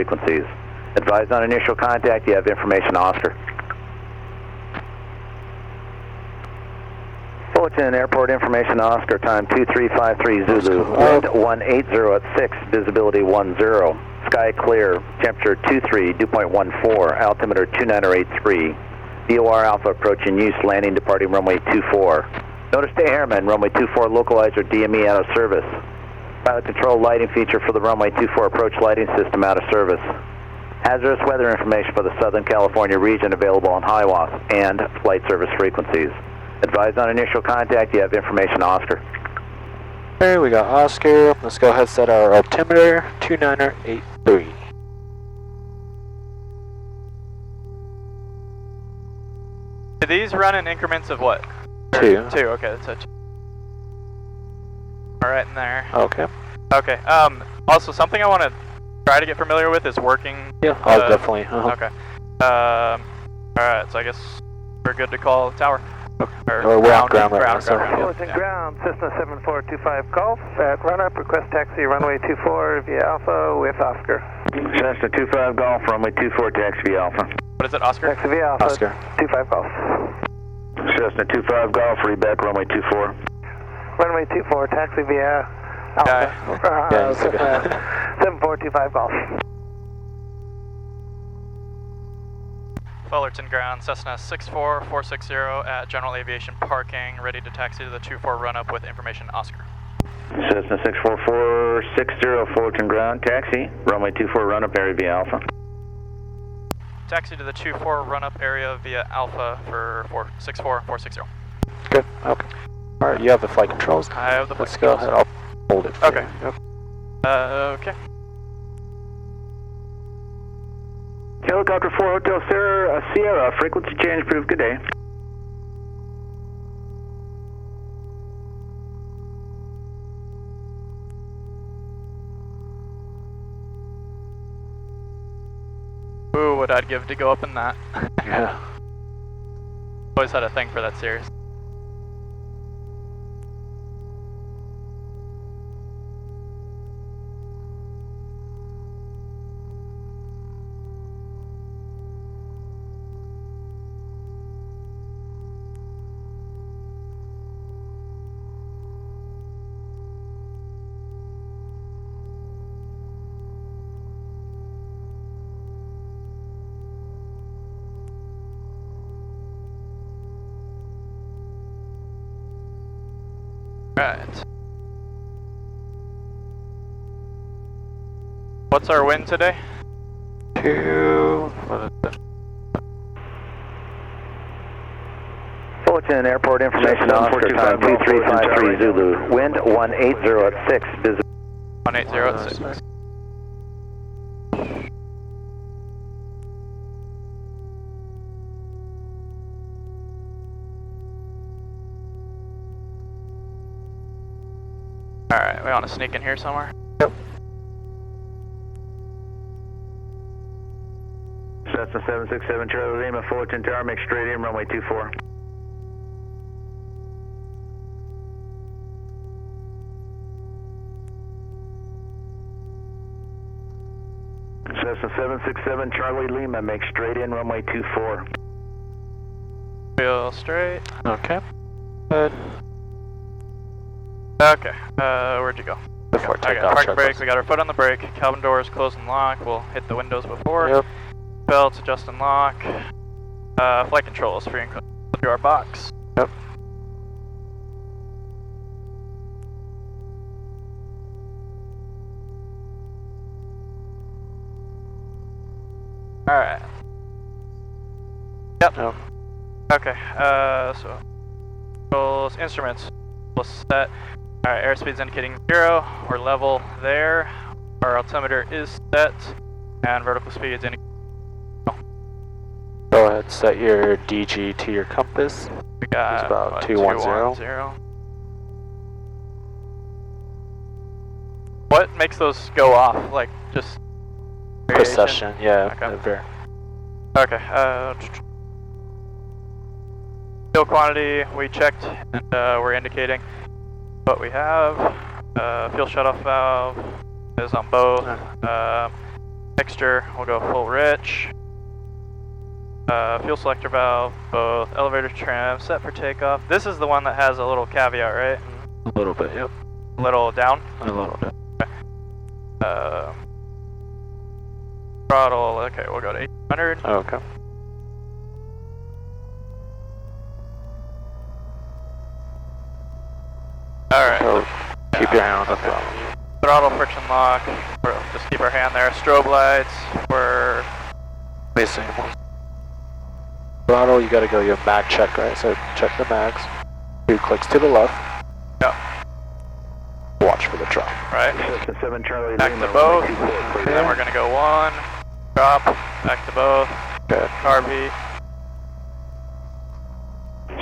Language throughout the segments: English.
frequencies. Advise on initial contact, you have information Oscar. Fullerton Airport information Oscar, time 2353 Zulu, wind 180 at 6, visibility 10. Sky clear, temperature 23, dew point 14, altimeter 2983. VOR Alpha approaching use, landing departing runway 24. Notice to airmen, runway 24 localizer DME out of service. Pilot control lighting feature for the runway 24 approach lighting system out of service. Hazardous weather information for the Southern California region available on HIWAS and flight service frequencies. Advise on initial contact, you have information Oscar. Okay, we got Oscar. Let's go ahead and set our altimeter 2983. Do these run in increments of what? 2. 2, okay, that's it. Alright in there. Okay. Okay, also something I want to try to get familiar with is working. Yeah, definitely. Okay. Alright, so I guess we're good to call tower. Or we're on ground right now. Fullerton ground, Cessna 7425 Golf at Runup, request taxi runway 24 via Alpha with Oscar. Cessna 25 Golf, runway 24, taxi via Alpha. What is it, Oscar? Taxi via Alpha, Oscar. 25 Golf. Cessna 25 Golf, read back runway 24. Runway 24, taxi via Alpha. Yeah, 7425 Golf. Fullerton ground, Cessna 64460 at General Aviation parking, ready to taxi to the 24 run-up with information Oscar. Cessna 64460, Fullerton ground, taxi, runway 24 run-up area via Alpha. Taxi to the 24 run-up area via Alpha for 64460. Good, okay. Alright, you have the flight controls. I have the flight Let's go ahead, I'll hold it for Okay. you. Okay. Helicopter 4 Hotel Sierra, frequency change approved, good day. Ooh, what I'd give to go up in that. Yeah. Always had a thing for that series. Right. What's our win today? 2. Fullerton Airport information Oscar, time 2353 Zulu, wind 180 at 6, visibility 180 at 6. Alright, we want to sneak in here somewhere? Yep. Cessna 767 Charlie Lima, Fullerton Tower, make straight in, runway 24. Cessna 767 Charlie Lima, make straight in, runway 24. Feel straight. Okay. Good. Okay, where'd you go? Before Okay, takeoff, park check brake, those. we got our foot on the brake, cabin doors close and lock, we'll hit the windows before. Yep. Belts adjust and lock. Flight controls, free and clear through our box. Yep. Alright. Yep. Yep. Okay, so controls, instruments, we'll set. Alright, airspeed's indicating 0, we're level there. Our altimeter is set, and vertical speed's indicating. Go ahead, set your DG to your compass. We got It's about what, 210. What makes those go off? Like just variation? Precession, yeah. Okay. Okay. Fuel quantity we checked, and we're indicating what we have. Fuel shutoff valve is on both. Mixture, we'll go full rich. Fuel selector valve, both elevator trim, set for takeoff. This is the one that has a little caveat, right? A little bit, yep. A little down? A little bit. Okay. Throttle, okay, we'll go to 800. Okay. Alright. So keep your hand on the throttle. Throttle friction lock. Just keep our hand there. Strobe lights. We're Missing one. Throttle, you gotta go your mag check, right? So check the mags. 2 clicks to the left. Yep. Watch for the drop. right. Cessna 7 Charlie Back Lima, to both. runway 24. Then we're gonna go 1. Drop. Back to both. Good. Carb heat.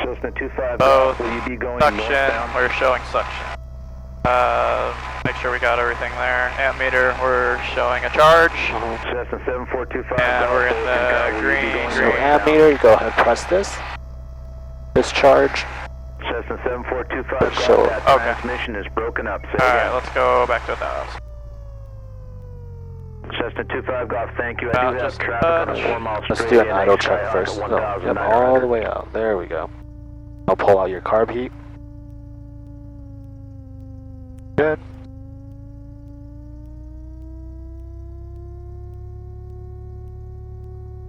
Cessna 25. Both. Will you be going Suction. northbound? We're showing suction. Make sure we got everything there. Amp meter, we're showing a charge. Cessna 7425. And we're in the green. So amp meter, you go ahead, press this. Discharge. Cessna 7425. Sure. That Okay. transmission is broken up. Say Alright, again. let's go back to 1,000. Cessna 25 Golf, thank you. I About do have just traffic on a touch. 4 mile Let's straight do an in, idle I check try first. out No, to yep, 1,900. all the way out. There we go. I'll pull out your carb heat. Good.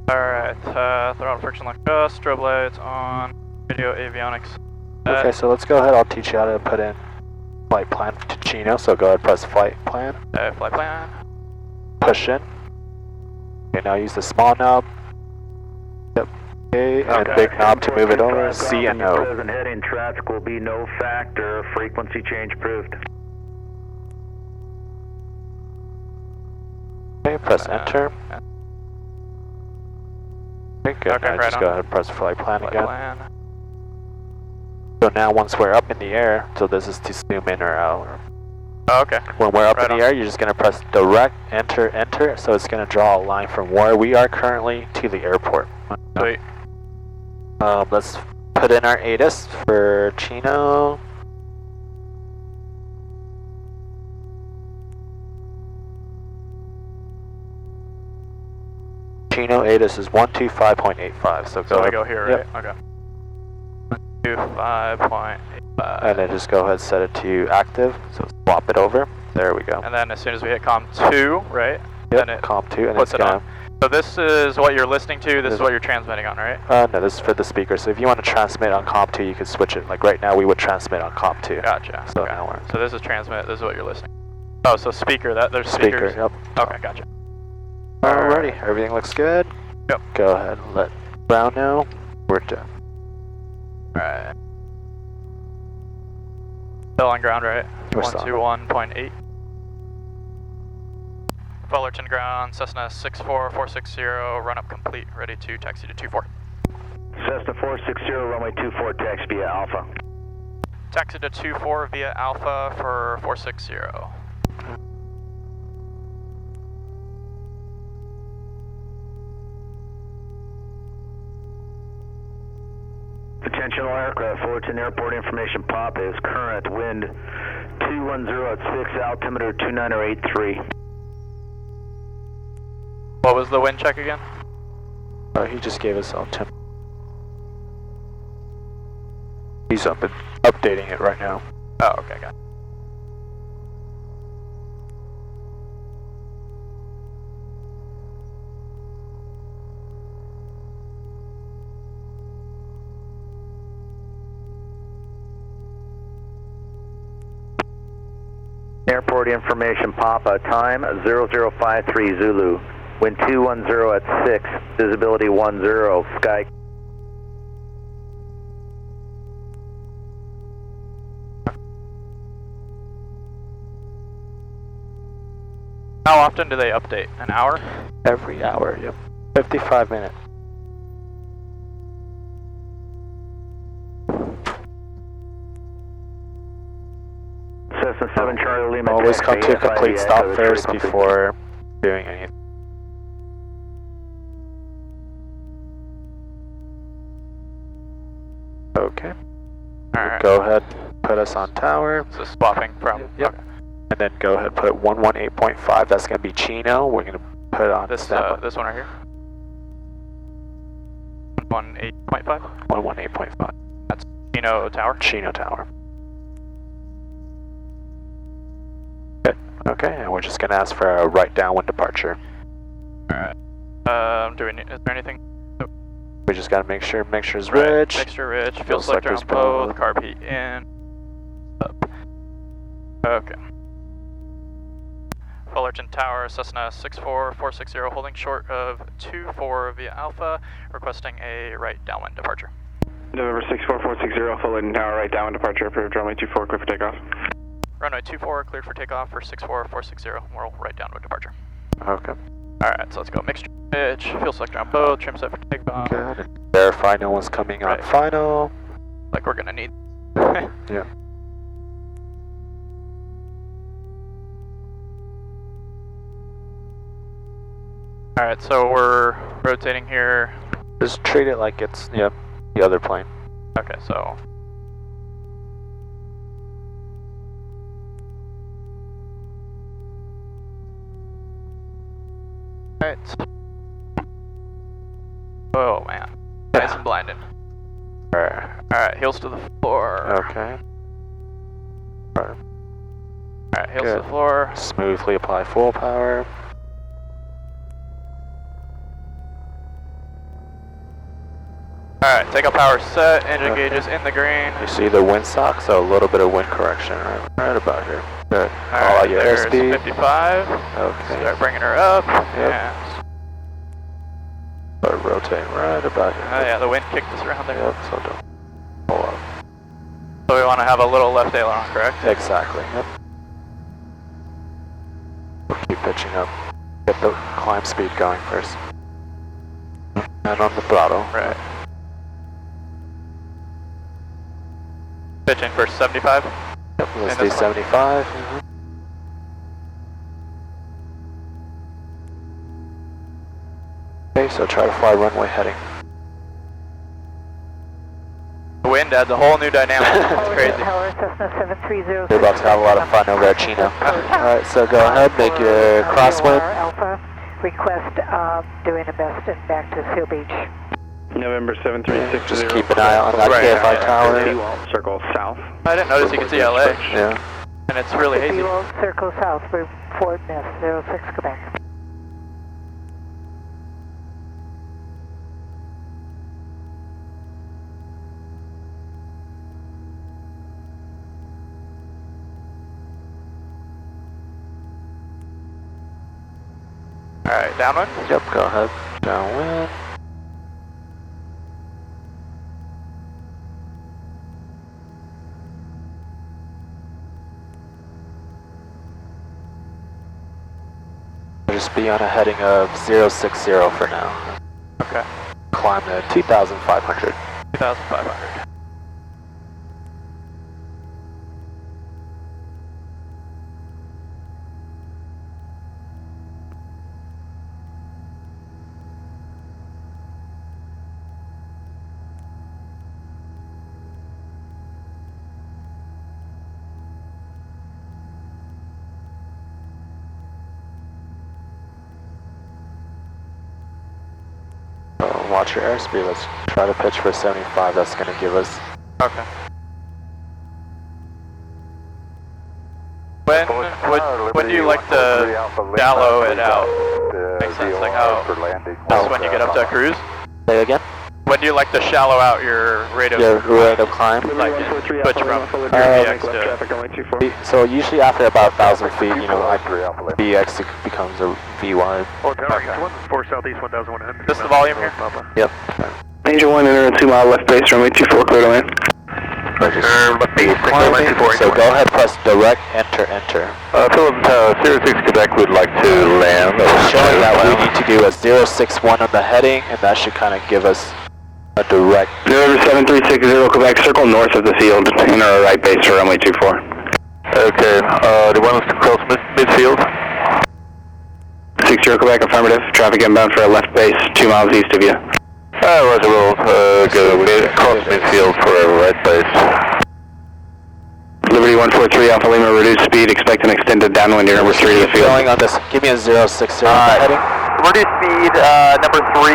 Alright, throttle friction lock adjust, strobe lights on, video avionics. Okay, so let's go ahead. I'll teach you how to put in flight plan to Chino. So go ahead, press flight plan. Flight plan. Push in. Okay, now use the small knob. Yep. Okay, and big knob to move it over. C and O. Present heading traffic will be no factor. Frequency change proved. Okay, press enter. Okay, good. Okay, Now right just on. go ahead and press flight plan Flight again. plan. So now once we're up in the air, so this is to zoom in or out. Oh, okay. When we're up Right in the on. air, you're just going to press direct, enter, enter. So it's going to draw a line from where we are currently to the airport. Sweet. Let's put in our Atis for Chino. Chino Atis is 125.85. So go So I ahead. go here, Yep. right? Okay. 125.85. And then just go ahead and set it to active. So swap it over. There we go. And then as soon as we hit COM 2, right? Then Yep, it comp 2. And puts it's it gonna, on. So this is what you're listening to, this This- is what you're transmitting on, right? no, this is for the speaker. So if you want to transmit on comp 2, you can switch it. Like right now, we would transmit on comp 2. Gotcha. So Okay. now we're So this is transmit, this is what you're listening. Oh, so speaker, there's speaker. speakers. Yep. Okay, gotcha. Alrighty, everything looks good. Yep. Go ahead and let Brown know we're done. Alright. Still on ground, right? We're still on. 121.8. Fullerton ground, Cessna 64460, run up complete, ready to taxi to 24. Cessna 460, runway 24, taxi via Alpha. Taxi to 24 via Alpha for 460. Attention all aircraft, Fullerton Airport information pop is current wind 210 at 6, altimeter 2983. What was the wind check again? He just gave us all 10. He's updating it right now. Oh, okay, got it. Airport information Papa, time 0053 Zulu, wind 210 at 6, visibility 10, sky. How often do they update? An hour? Every hour, yep. 55 minutes. Cessna 7 Charlie Lima. Always come to a taxi, complete FIVS, stop over first 3 before doing anything. Okay. Alright. Go ahead, put us on tower. So swapping from. Yep. And then go ahead, put 118.5. That's going to be Chino. We're going to put it on This standby. this one right here. 18.5. 118.5. That's Chino Tower. Chino Tower. Good. Okay, and we're just gonna ask for a right downwind departure. Alright. Is there anything? We just gotta make sure it's Right, rich. Mixture rich. Fuel Fuel selector on selector's both. probably- Carb heat in. Up. Okay. Fullerton Tower, Cessna 64460, holding short of 24 via Alpha, requesting a right downwind departure. November 64460, Fullerton Tower, right downwind departure, approved, runway 24, clear for takeoff. Runway 24, cleared for takeoff for 64460, we'll right downwind departure. Okay. Alright, so let's go mixture rich, fuel selector on both, trim set for takeoff. Good. And verify no one's coming on Right. final. Like we're gonna need. Yeah. Alright, so we're rotating here. Just treat it like it's, the other plane. Okay, so. Alright. Oh man. Nice and blinding. Alright, heels to the floor. Okay. Alright, heels to Good. the floor. Smoothly apply full power. Alright, takeoff power set, engine gauges in the green. You see the windsock, so a little bit of wind correction right about here. Good. All Alright, your there's airspeed. 55. Okay. Start bringing her up. Yep. And, Start rotating right about here. oh yeah, the wind kicked us around there. Yep, so don't pull up. So we want to have a little left aileron, correct? Exactly. Yep. We'll keep pitching up. Get the climb speed going first. And on the throttle. Right. Pitching for 75. Yep, let's And do this one. 75. Okay, so try to fly runway heading. The wind adds a whole new dynamic. It's crazy. Tower, Cessna 730. You're about to have a lot of fun over at Chino. Alright, so go ahead, make your crosswind. Alpha, request doing a best and back to Seal Beach. November 73660. Just keep an eye on that Right, KFI yeah, tower. KFUL, circle south. I didn't notice you could see LA, Yeah. and it's really hazy. Fuel circle south for Fort Miss 06 Quebec. Alright, downwind. Yep, go ahead. Downwind. Just be on a heading of 060 for now. Okay. Climb to 2,500. 2,500. Watch your airspeed. Let's try to pitch for 75. That's going to give us. Okay. When do you like to shallow it out? Makes sense, like how, this is when you get up to a cruise? Say again? When do you like to shallow out your rate of, Your rate of climb. like, switch from your VX VX to, traffic runway 24. So usually after about 1,000 feet, like VX becomes a VY. okay. 4 Southeast 1100. This the volume here? Yep. Angel 1, enter a 2 mile left base, runway 24, clear to land. Climbing, so go ahead, press direct enter. Philip Tower, 06 Quebec would like to land. Showing that we need to do a 061 on the heading, and that should kind of give us a direct. November 7360, Quebec, circle north of the field, enter a right base for runway 24. Okay, do you want us to cross midfield? 60 Quebec, affirmative. Traffic inbound for a left base, 2 miles east of you. Roger, we'll go cross midfield for a right base. Liberty 143 Alpha Lima, reduce speed, expect an extended downwind, your number 3 to the field. Going on this, give me a 060 on the heading. reduce speed, number 3,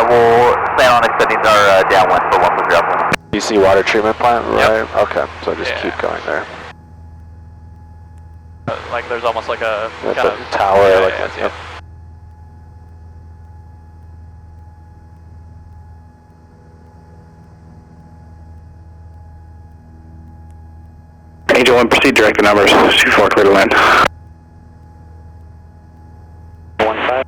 we'll plan on extending our downwind for 140. You see water treatment plant, right? Yep. Okay, so just keep going there. Like there's almost like a That's kind a of tower, yeah, like yeah, that. yeah. Angel 1, proceed direct the numbers, 24 clear to land. 15.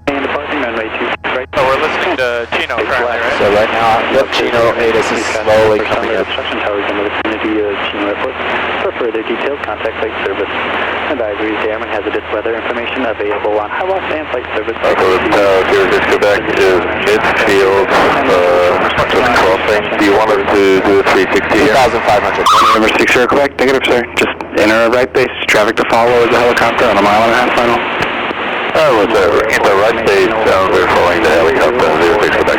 And departing runway 2 right. So we're listening to Chino currently, right? So right now, yep, Chino Atis is slowly coming in. Obstruction towers in the vicinity of Chino Airport. For further details, contact flight service. Advisories, the airman has additional weather information available on HIWAS and flight service. Here, just go back to midfield, just crossing. Do you want us to do a 360 here? 2,500. Number 6 Zero Quebec, negative sir. Just enter a right base, traffic to follow is a helicopter on a 1.5 mile final. Whatever. In the right base, we're following the helicopter, 06 Quebec.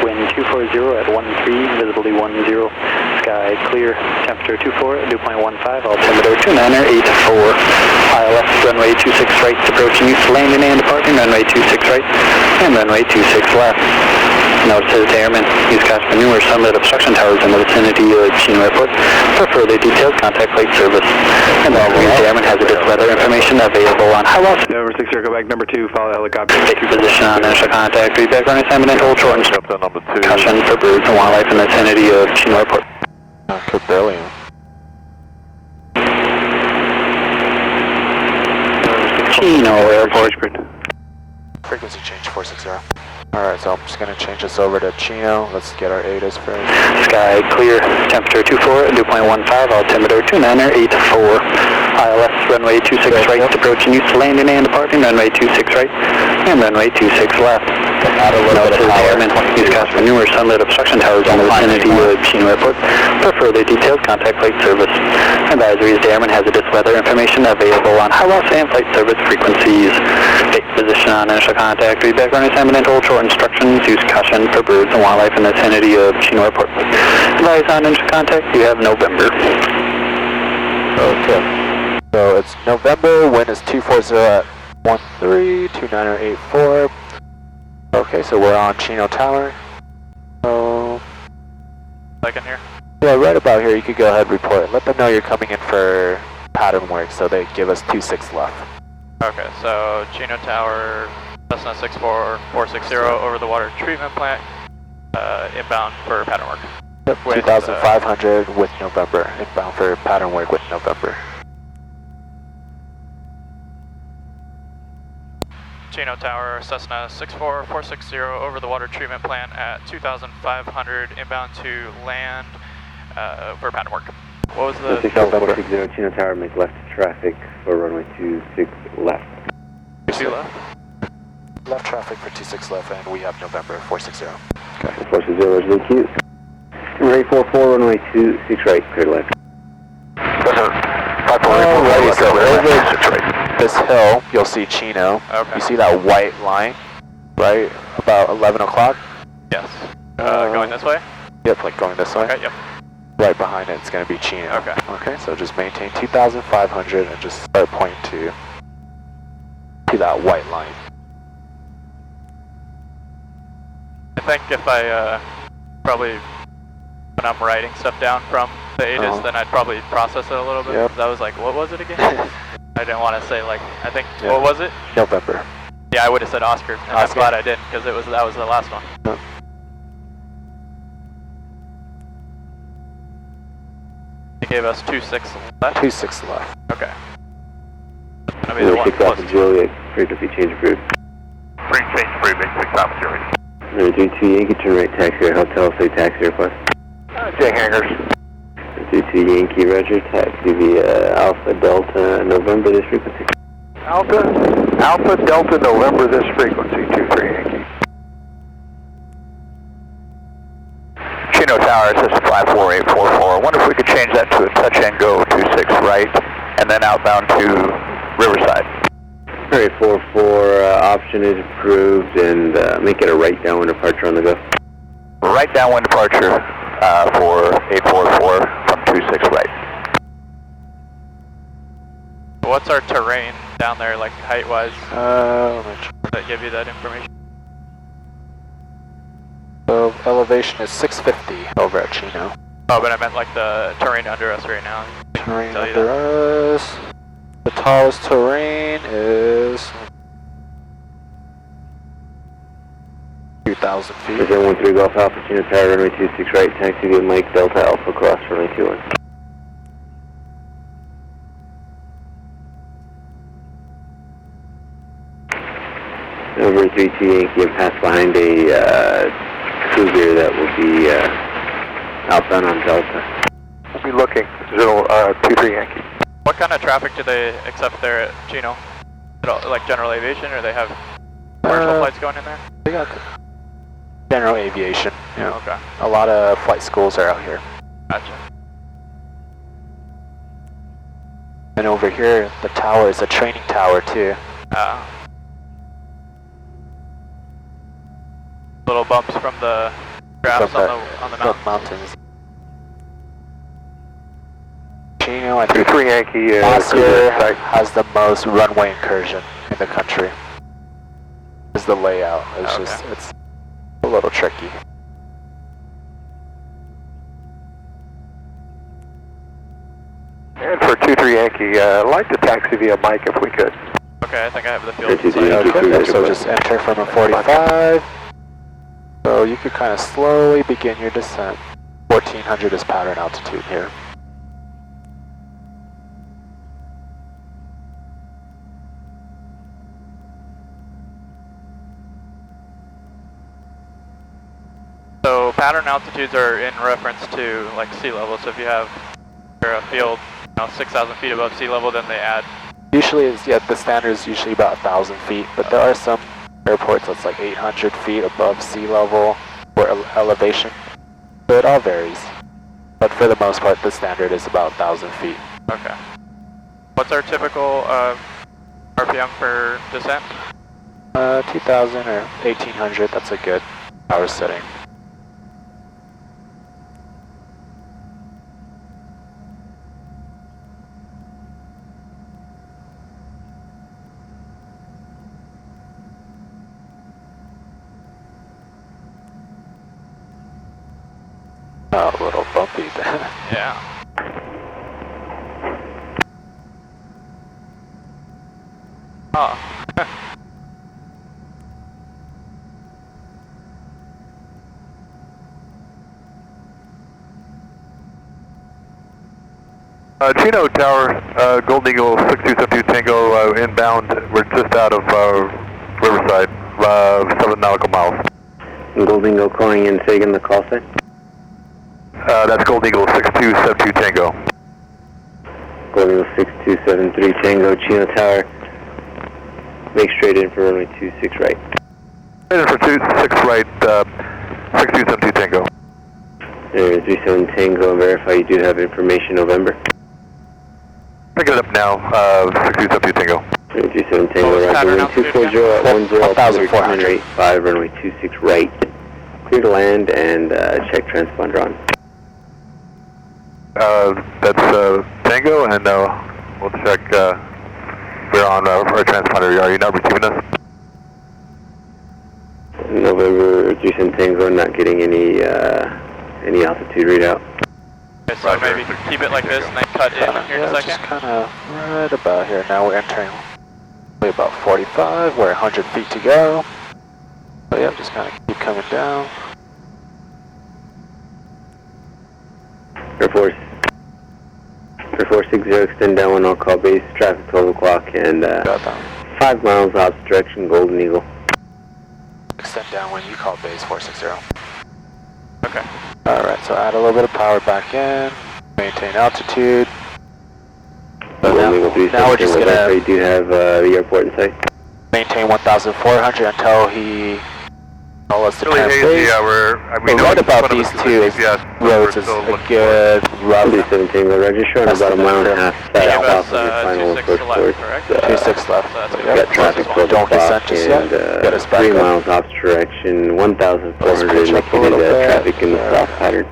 Wind 240 at 13, visibility 10. Sky clear, temperature 24, dew point 15, altimeter 29er 84. ILS runway 26 right, approaching you, landing and departing, runway 26 right, and runway 26 left. Notices to airmen, use cast manure, summit obstruction towers in the vicinity of Chino Airport. For further details, contact flight service. And the airman has additional weather information available on HIWAS. Number 6 Zero Quebec, number 2, follow the helicopter. Take your position on initial contact, feedback on assignment and hold short Captain number 2. caution for birds and wildlife in the vicinity of Chino Airport. Could barely. Chino Airport. Frequency change 460. Alright, so I'm just going to change this over to Chino. Let's get our Atis first. Sky clear, temperature 24, dew point 15, altimeter 29er 84. ILS runway 26 right, approaching you, landing and departing, runway 26 right, and runway 26 left. Add a little bit of power. Use cast for numerous sunlit obstruction towers in the vicinity of Chino Airport. For further details, contact flight service. Advisories, the airman has additional weather information available on HIWAS and flight service frequencies. Take position on initial contact, feedback on assignment and hold short instructions. Use caution for birds and wildlife in the vicinity of Chino Airport. Advise on initial contact, you have November. Okay. So it's November, wind is 240 at 13, 2984. Okay, so we're on Chino Tower. So, Second here. yeah, right about here, you could go ahead and report. Let them know you're coming in for pattern work, so they give us 26 left. Okay, so Chino Tower, Cessna 64460 over the water treatment plant, inbound for pattern work. Yep, 2,500 with November, inbound for pattern work with November. Chino Tower, Cessna 64460 over the water treatment plant at 2,500, inbound to land for pattern work. What was the... 660 Chino Tower, make left traffic for runway 26 left. 2 left? Left traffic for 26 left, and we have November 460. Okay. 460 is the queue. Number 844, runway 26 right, clear to land. Alrighty, so over this hill, you'll see Chino. Okay. You see that white line, right? About 11 o'clock? Yes. Going this way? Yep, like going this way. Okay, yep. Right behind it, it's going to be Chino. Okay. Okay, so just maintain 2,500 and just start pointing to that white line. I think if I probably, when I'm writing stuff down from the Atis, then I'd probably process it a little bit. Yep. 'Cause I was like, what was it again? I didn't want to say like, I think, Yeah. what was it? November. Yeah, I would have said Oscar, and I'm Oscar. glad I didn't, because that was the last one. Yep. They gave us 26 left? 26 left. Okay. I mean, the one 6 Alpha closest. Juliet, frequency change approved. Free change, free, big 6 Alpha Juliet. Number 32 Yankee, turn right taxi or hotel, say taxi request. J hangers. 32 Yankee, roger, taxi via Alpha Delta November, this frequency. Alpha Delta November, this frequency, 23 Yankee. Chino Tower, this is 54844. I wonder if we could change that to a touch and go 26 right, and then outbound to Riverside. 844 option is approved, and make it a right downwind departure on the go. Right downwind departure for 844 from 26 right. What's our terrain down there, like height-wise? Let me Does that give you that information? So elevation is 650 over at Chino. Oh, but I meant like the terrain under us right now. Terrain Tell you under us. The tallest terrain is 2,000 feet. 013 Golf Alpha, Chino Tower, runway 26 right, taxi via Mike Delta Alpha, cross runway 21. Over 32 Yankee and pass behind a Cougar that will be outbound on Delta. We'll be looking, 23 Yankee. What kind of traffic do they accept there at Chino? Like general aviation, or they have commercial flights going in there? They got general aviation. Yeah. Okay. A lot of flight schools are out here. Gotcha. And over here, the tower is a training tower too. Little bumps from the grass on the mountain. mountains. Chino, I think 23 Yankee. last year has the most runway incursion in the country. Is the layout? It's just it's a little tricky. And for 23 Yankee, I'd like to taxi via Mike if we could. Okay, I think I have the field. Okay, so just enter from a 45. So you could kind of slowly begin your descent. 1400 is pattern altitude here. So pattern altitudes are in reference to like sea level. So if you have a field, 6,000 feet above sea level, then they add. Usually, the standard is usually about 1,000 feet, but there are some airports that's like 800 feet above sea level for elevation. So it all varies. But for the most part, the standard is about 1,000 feet. Okay. What's our typical RPM for descent? 2,000 or 1,800, that's a good power setting. Oh, a little bumpy then. Yeah. Oh. Chino Tower, Gold Eagle 6272 Tango inbound. We're just out of Riverside, 7 nautical miles. Gold Eagle calling in, say again the call sign. That's Gold Eagle 6272 Tango. Gold Eagle 6273 Tango, Chino Tower. Make straight in for runway 26 right. Straight in for 26 right, 6272 Tango. There is 37 Tango, verify you do have information November. Pick it up now, 6272 Tango. 37 Tango, roger, wind 240 at 10, altimeter 85, runway 26 right. Clear to land and check transponder on. That's Tango, and we'll check, we're on our transponder. Are you not receiving us? November 37 Tango, not getting any altitude readout. Okay, so maybe keep it like this and then cut in here in a second? Just kind of right about here. Now we're entering about 45, we're 100 feet to go. So yeah, just kind of keep coming down. Air Force 460, extend down 1, I'll call base, traffic 12 o'clock, and 5 miles opposite direction, Golden Eagle. Extend down when you call base 460. Okay. Alright, so add a little bit of power back in, maintain altitude. So now we're just gonna you do have the airport in sight. maintain 1,400 until he calls us to turn base. Yeah, But right about these two roads is a good rough. 37 Tango, roger, showing about a mile and a half south of your final approach course. 26 left. Got traffic 12 Don't o'clock descent just yet. and Get us back 3 up. miles opposite direction, 1,400 Let's pitch up a indicated little bit. traffic in the south pattern.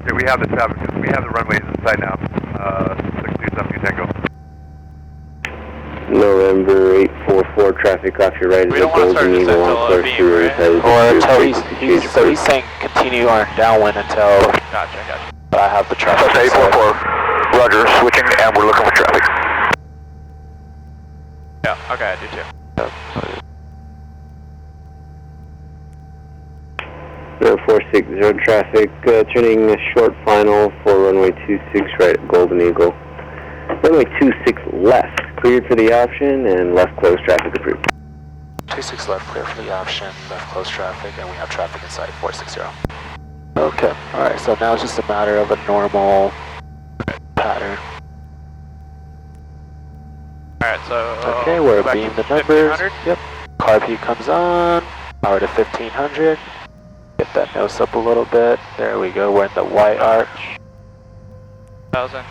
Okay, we have the traffic, we have the runways in sight now, 6272 Tango. November 844 traffic off your right is We a don't want to start Golden descent Eagle till on course beam, to right? headed Or to until frequency so he's saying continue on downwind until Gotcha. I have the traffic. That's 844. Roger, switching, and we're looking for traffic. Yeah, okay, I do too. No 460 traffic, turning a short final for runway 26 right at Golden Eagle. Runway 26 left, cleared for the option, and left closed traffic approved. 26 left, clear for the option, left close traffic, and we have traffic inside 460. Okay, alright, so now it's just a matter of a normal pattern. Alright, so... Okay, we're back beam to the numbers. 1500. Yep. Carb heat comes on, power to 1500. Get that nose up a little bit. There we go, we're in the white arch. 1,000,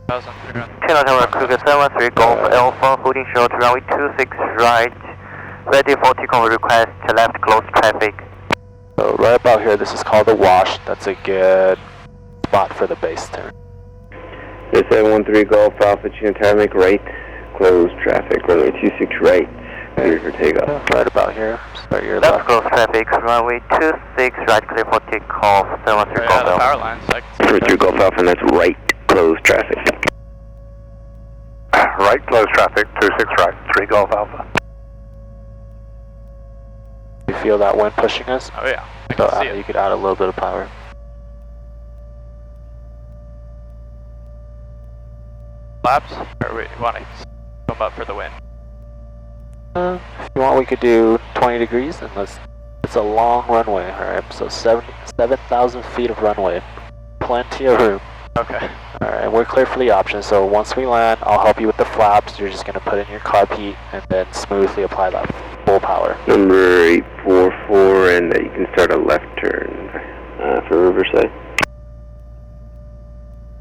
2,000, 300. Chino Tower, Cougar 73, Golf Alpha, holding short, runway 26 right, ready for takeoff request, left close traffic. So right about here, this is called the wash. That's a good spot for the base turn. 713 Golf Alpha, Chino Tower, make right, close traffic, runway 26 right, clear for takeoff. Right about here, start your Left left. close traffic, runway 26 right, clear for takeoff, 713 Yeah, Golf the Alpha. power lines. I can see 713 Golf Alpha, and that's right, close traffic. Right, close traffic, 26 right, 3 Golf Alpha. You feel that wind pushing us? Oh yeah, I So can see you it. could add a little bit of power. Flaps? Or we want to come up for the wind? If you want, we could do 20 degrees, and it's a long runway, alright? So 7,000 feet of runway. Plenty of room. Okay. Alright, we're clear for the option, so once we land, I'll help you with the flaps. You're just going to put in your carb heat and then smoothly apply that full power. Number 844, and you can start a left turn for Riverside.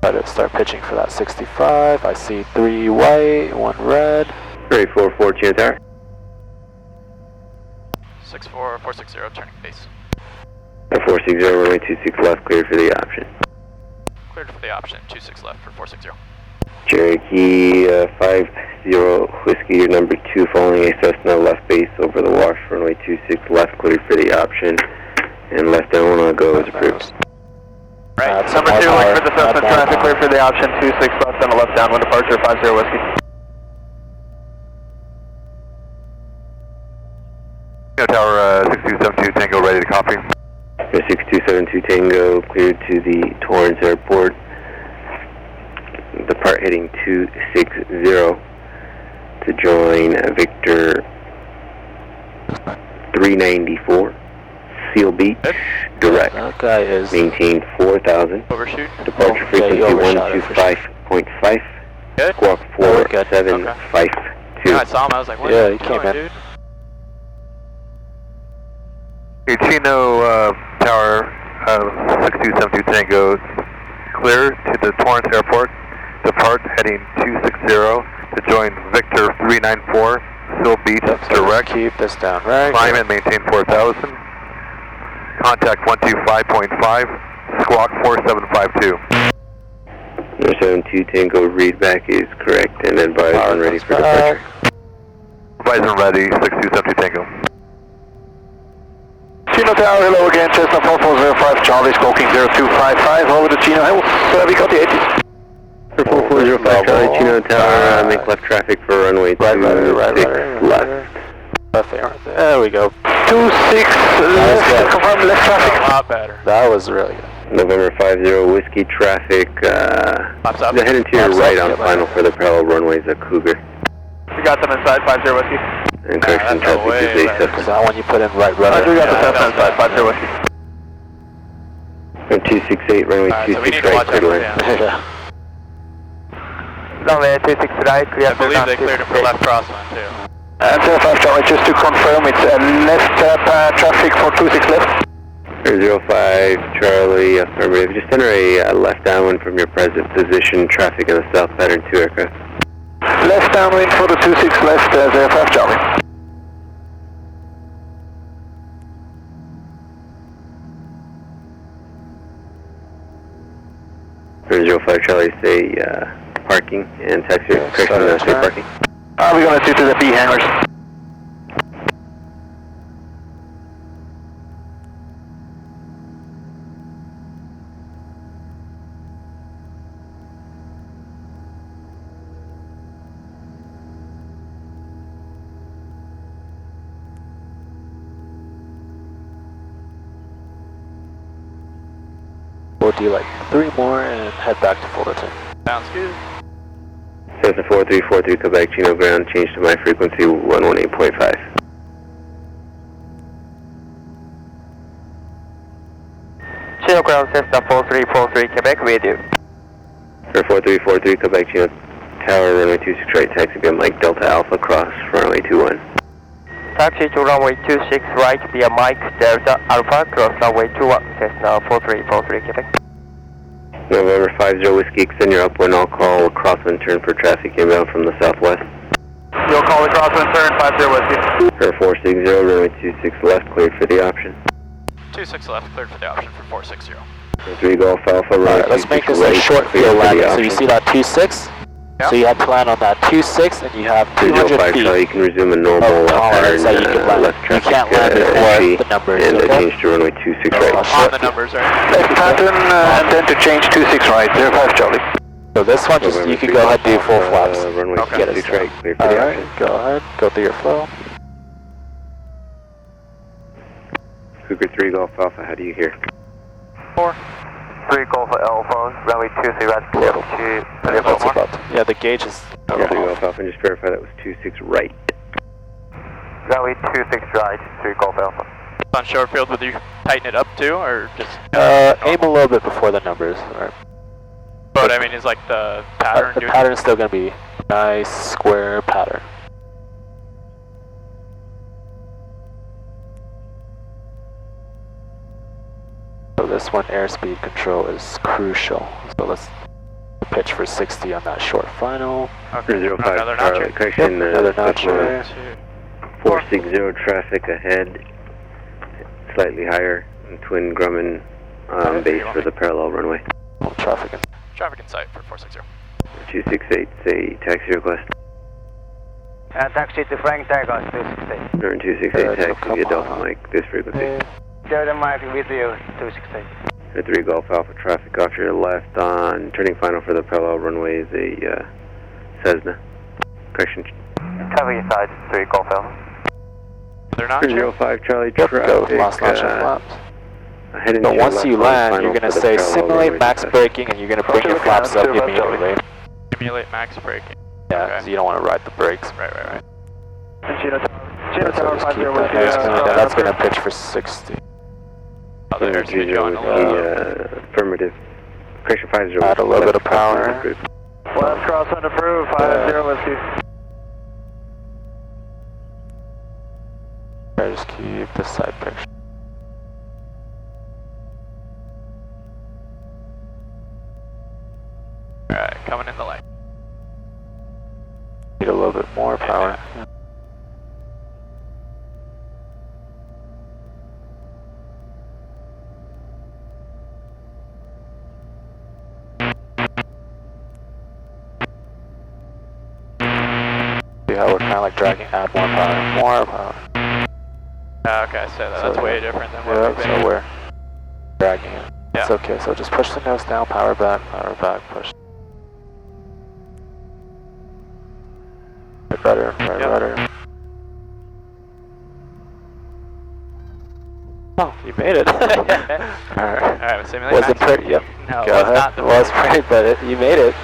Try to start pitching for that 65. I see 3 white, 1 red. 844, Chino Tower. 64460, turning base. 460, runway 26 left, cleared for the option. Cleared for the option, 26 left for 460. Cherokee 50 Whiskey, your number 2, following a Cessna left base over the wash, runway 26 left, cleared for the option, and left down on go is approved. Right. Number 2, wait for the Cessna traffic, clear for the option, 26 left on the left downwind departure, 50 Whiskey. Chino Tower, 6272 Tango, ready to copy. 6272 Tango, cleared to the Torrance Airport. Depart heading 260 to join Victor 394. Seal Beach, direct. That guy is... Maintain 4,000. Overshoot. Departure Okay, frequency you overshot it for sure. 125.5. Good. Squawk Oh, we're good. 4752. Yeah, I saw him, I was like, what Yeah, are you he came doing, in. dude? Chino Tower, 6272 Tango, clear to the Torrance Airport. Depart heading 260 to join Victor 394, Seal Beach, direct. Keep this down, right? Climb and maintain 4,000. Contact 125.5, squawk 4752. Number 72 Tango readback is correct, and advise when ready for departure. Horizon ready, 6272 Tango. Chino Tower, hello again, Cessna 4405, Charlie, smoking 0255, over to Chino Hill, we got the Atis. 4405 Charlie, Chino Tower, make left traffic for runway 26 left. There we go. 26 left, confirm left traffic. A lot better. That was really good. November 50 Whiskey traffic, Pops up. heading to your Pops right up, on yeah, final for the parallel runways at Cougar. We got them inside, 50 Whiskey. And correction that's traffic way is a better. Cessna. Is that when you put in right rudder? We got the Yeah, Cessna inside, 50 Whiskey. From 268, runway Alright, so we 26 need to right, watch out clear for line. him. Yeah. Runway 26 right, clear I believe they cleared him for left crosswind too. And 05 Charlie, just to confirm, it's left traffic for 26 left. 05 Charlie, affirmative. Just enter a left downwind from your present position, traffic in the south pattern 2 aircraft. Left downwind for the 26 left, 05 Charlie. 05 Charlie, say parking and taxi, correction, say parking. We're going to shoot to the B hangars. We'll do like 3 more and head back to Fullerton. Sounds good. Cessna 4343, Quebec, Chino ground, change to my frequency 118.5. Chino ground, Cessna 4343, Quebec, with you. Air 4343, Quebec, Chino Tower, runway 26 right, taxi via Mike Delta Alpha, cross runway 21. Taxi to runway 26 right via Mike Delta Alpha, cross runway 21, Cessna 4343, Quebec. November 50 Whiskey, extend your upwind, I'll call crosswind turn for traffic inbound from the southwest. You'll call the crosswind turn, 50 Whiskey. Air 460, runway 26 left, cleared for the option. 26 left, cleared for the option for 460. 3 Golf Alpha, runway Alright, let's make 26 this a right, short cleared field for the landing. So you option. see that 2-6? Yeah. So you have to land on that 2-6 and you have 200 305 feet Charlie, you can resume a normal of tolerance pattern, that you can land. left You traffic can't land before entry, the numbers, and okay? change to runway 26 right. On the numbers, right? Pattern, intend to change 26 right, 05 Charlie. So this one, just you can go ahead and do full flaps. Runway Okay. 26 right, clear for the Alright, option. go ahead, go through your flow. Cougar 3 Golf Alpha, how do you hear? 3 Golf Alpha, runway 26 right, clear to That's about, yeah, the gauge is 3 Golf Alpha, and just verify that was 26 right. runway 26 right, 3 Golf Alpha. On short field, would you tighten it up too, or just? aim a little bit before the numbers. Alright. But I mean, is like the pattern? The pattern is still going to be nice, square pattern. So this one, airspeed control is crucial. So let's pitch for 60 on that short final. Okay. 05 Another notch. Charlie, correction, Another notch Cessna here. 460 traffic ahead, slightly higher, and Twin Grumman base for the parallel runway. Oh, traffic. Traffic in sight for 460. 268, say taxi request. Taxi to Frank Takeoff, 268. Turn 268, taxi come via Delta on. Mike, this frequency. Delta Mike with you, 268. Air 3 Golf Alpha, traffic off your left on turning final for the parallel runway is a Cessna. Correction. Traffic inside, 3 Golf Alpha. They're not. 305 Charlie, Yep, traffic. go last notch and flaps. Heading So to your once left you on land, final you're going to for the say parallel simulate runway max success. braking, and you're going to bring your flaps up immediately. Simulate max braking. Yeah, Okay. so you don't want to ride the brakes. Right. Chino So just keep that nose coming down. That's going to pitch for 60. Oh, the airspeed going a little. Affirmative. Correction 50. Add a little bit of power. Left cross unapproved, 50 Whiskey. Just keep the side picture. Alright, coming in the light. Need a little bit more power. See how we're kind of like dragging, add more power. Okay, I see that. That's So, way different than what Yeah, we've so been. we're dragging it. Yeah. It's okay, so just push the nose down, power back, push. Right rudder, right Yep. rudder. Oh, you made it. Alright. Alright, simulate Was it max pretty? braking. Yep. No, it Go was ahead. not the It was pretty, but you made it.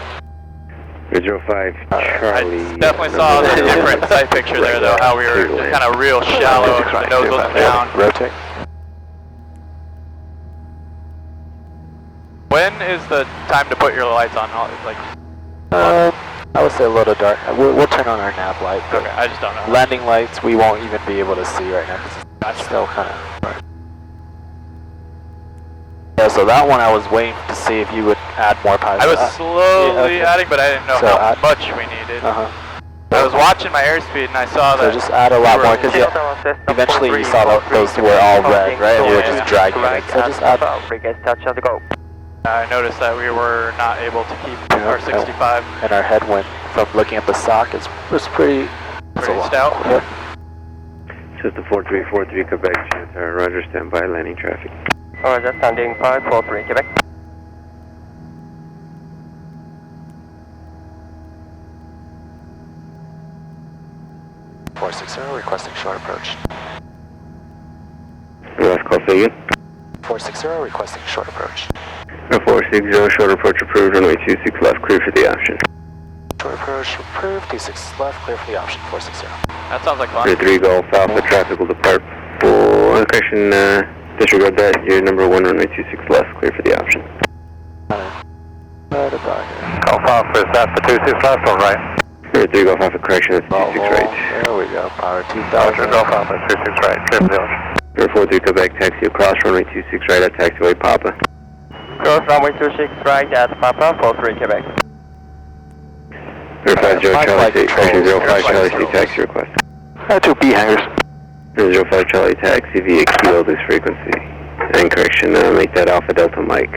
05 Charlie. I definitely saw the different sight picture there, though, how we were just kind of real shallow, the nose wasn't down. Rotate. When is the time to put your lights on? Like, I would say a little dark. We'll turn on our nav light. but okay, I just don't know. Landing lights, we won't even be able to see right now because it's still kind of dark. Yeah, so that one I was waiting to see if you would add more power. I was slowly yeah, okay. adding, but I didn't know So how add- much we needed. I was So watching my airspeed and I saw that. just add a lot more because eventually you saw those were all red, right? And we were just dragging it. So just add. Brigade touch on the go. I noticed that we were not able to keep our 65. And our headwind from looking at the SOC was pretty stout. Yep. Just the 4343 Quebec, Chino Tower, roger, standby, landing traffic. Roger, standing 543 Quebec. Requesting short approach. Last call, say again. 460 requesting short approach. 460, short approach approved, runway 26 left, clear for the option. Short approach approved, 26 left, clear for the option, 460. That sounds like fun. 3 Golf Alpha, traffic will depart full, correction, disregard that, you're number 1, runway 26 left, clear for the option. Right about here. Golf Alpha, is that the 26 left or right? 3 Golf Alpha, correction, that's 26 right. There we go, power 2000. Roger, Golf Alpha, 26 right, clear for the option. 43 Quebec, taxi across, runway 26 right at taxiway Papa. Cross runway 26 right at Papa, 43 Quebec. 050 Charlie C, correction 05 Charlie C, taxi request. 2B hangars. 05 Charlie taxi via kilo this frequency. And correction, make that Alpha Delta Mike.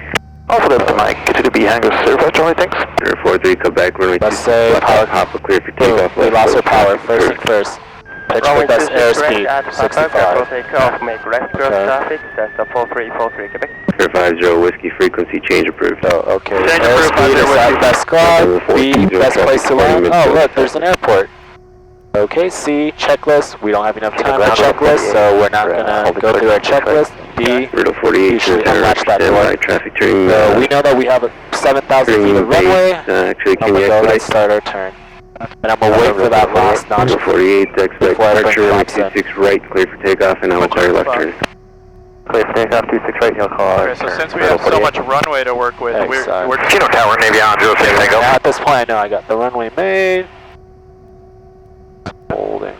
Alpha Delta Mike, get to the B hangars, 05 Charlie, thanks. 43 Quebec, runway 26 left at Papa, clear for takeoff. We lost our power, first and first. Pitch for best airspeed, 65. Takeoff, make left cross traffic, that's the 4343 Quebec. 050 Whiskey, frequency change approved. Oh, okay. Change Airspeed is at best glide, B, best place to land. Oh, look, there's an airport. Okay, C, checklist. We don't have enough time for checklist, so we're not gonna go through our checklist. D, 48, usually unlatch that door. traffic turning. So we know that we have a 7,000 feet of runway. Actually, I'm can you gonna go expedite? and start our turn. And I'm gonna wait for that last notch. 48, expedite before everything departure, runway drops in. 26 right, clear for takeoff, and I will clear left turn. Clear for takeoff, 26 right, he'll call Okay, so since we have so much runway to work with, we're Chino Tower, Navy on 06 Tango. Now at this point, I know I got the runway made. Holding.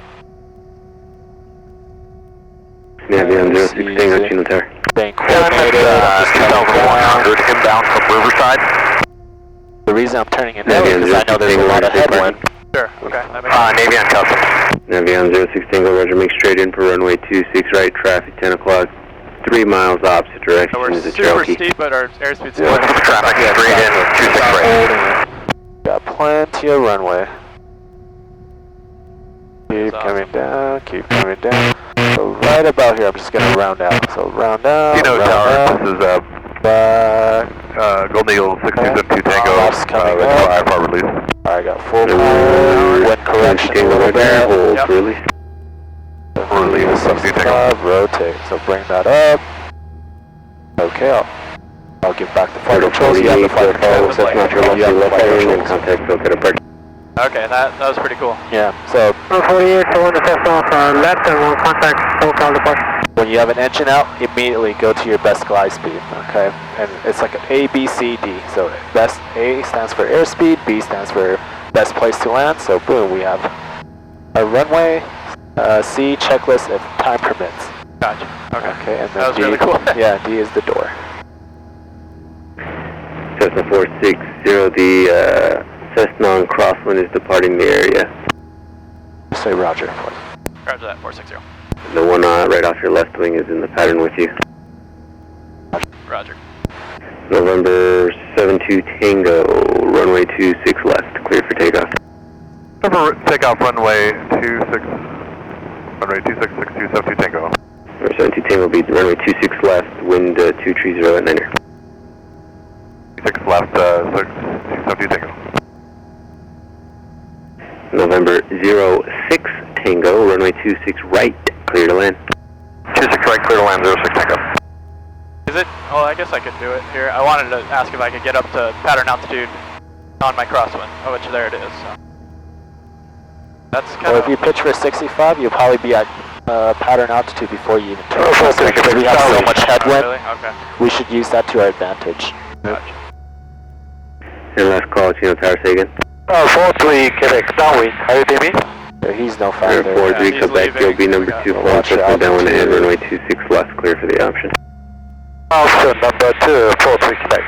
Navy on 06 Tango, Chino Tower. Staying coordinated. 2,100 inbound from Riverside. The reason I'm turning it early is because I know there's a lot of headwind. Sure, okay, that makes sense. Navy on Custom. Navy on 06 Tango, roger, make straight in for runway 26 right, traffic 10 o'clock, 3 miles opposite direction So we're is the super Cherokee. steep, but our airspeed's Traffic straight in, 26 right. Got plenty of runway. Keep That's coming down, keep coming down. So right about here, I'm just gonna round out. So round out, Chino round Tower, out. this is Back. Golden Eagle 6272 Tango, Lost coming ready up. for IFR release. I got full power, wind correction a little bit. Hold, Yep. release. Release, 65, rotate, so bring that up. Okay, I'll give back the flight controls. You have the flight controls. That's not your You have the left flight turn and controls. contact Phil apart. Okay, that was pretty cool. Yeah, so 48, so 1 to test off left and we'll contact SoCal departure. when you have an engine out, immediately go to your best glide speed, okay? And it's like an A, B, C, D. So best A stands for airspeed, B stands for best place to land. So boom, we have a runway, C, checklist if time permits. Gotcha. Okay. Okay, and then That was D, really cool. yeah, D is the door. Cessna 460, the Cessna on Crosswind is departing the area. Say Roger. Roger that, 460. The one right off your left wing is in the pattern with you. Roger. November 72 Tango, runway 26 left, clear for takeoff. Takeoff runway 266272 Tango. Number 72 Tango will be runway 26 left, wind 230 at 9er. 6 left, 672 Tango. November 06 Tango, runway 26 right, clear to land. 26 right, clear to land, 06 Tango. Is it? Oh, I guess I could do it here. I wanted to ask if I could get up to pattern altitude on my crosswind, which there it is. So. That's kind Well, of... if you pitch for 65, you'll probably be at pattern altitude before you even turn. Because we have so much Oh, headwind, really? Okay. we should use that to our advantage. Gotcha. And last call, Chino Tower, say again. 43 Quebec, downwind, are you hear me? So he's no farther. 43 he's Quebec, leaving. you'll be number 24, Watch your Cessna down one ahead, altitude. runway 26 left, clear for the option. Also number 2, 43 Quebec.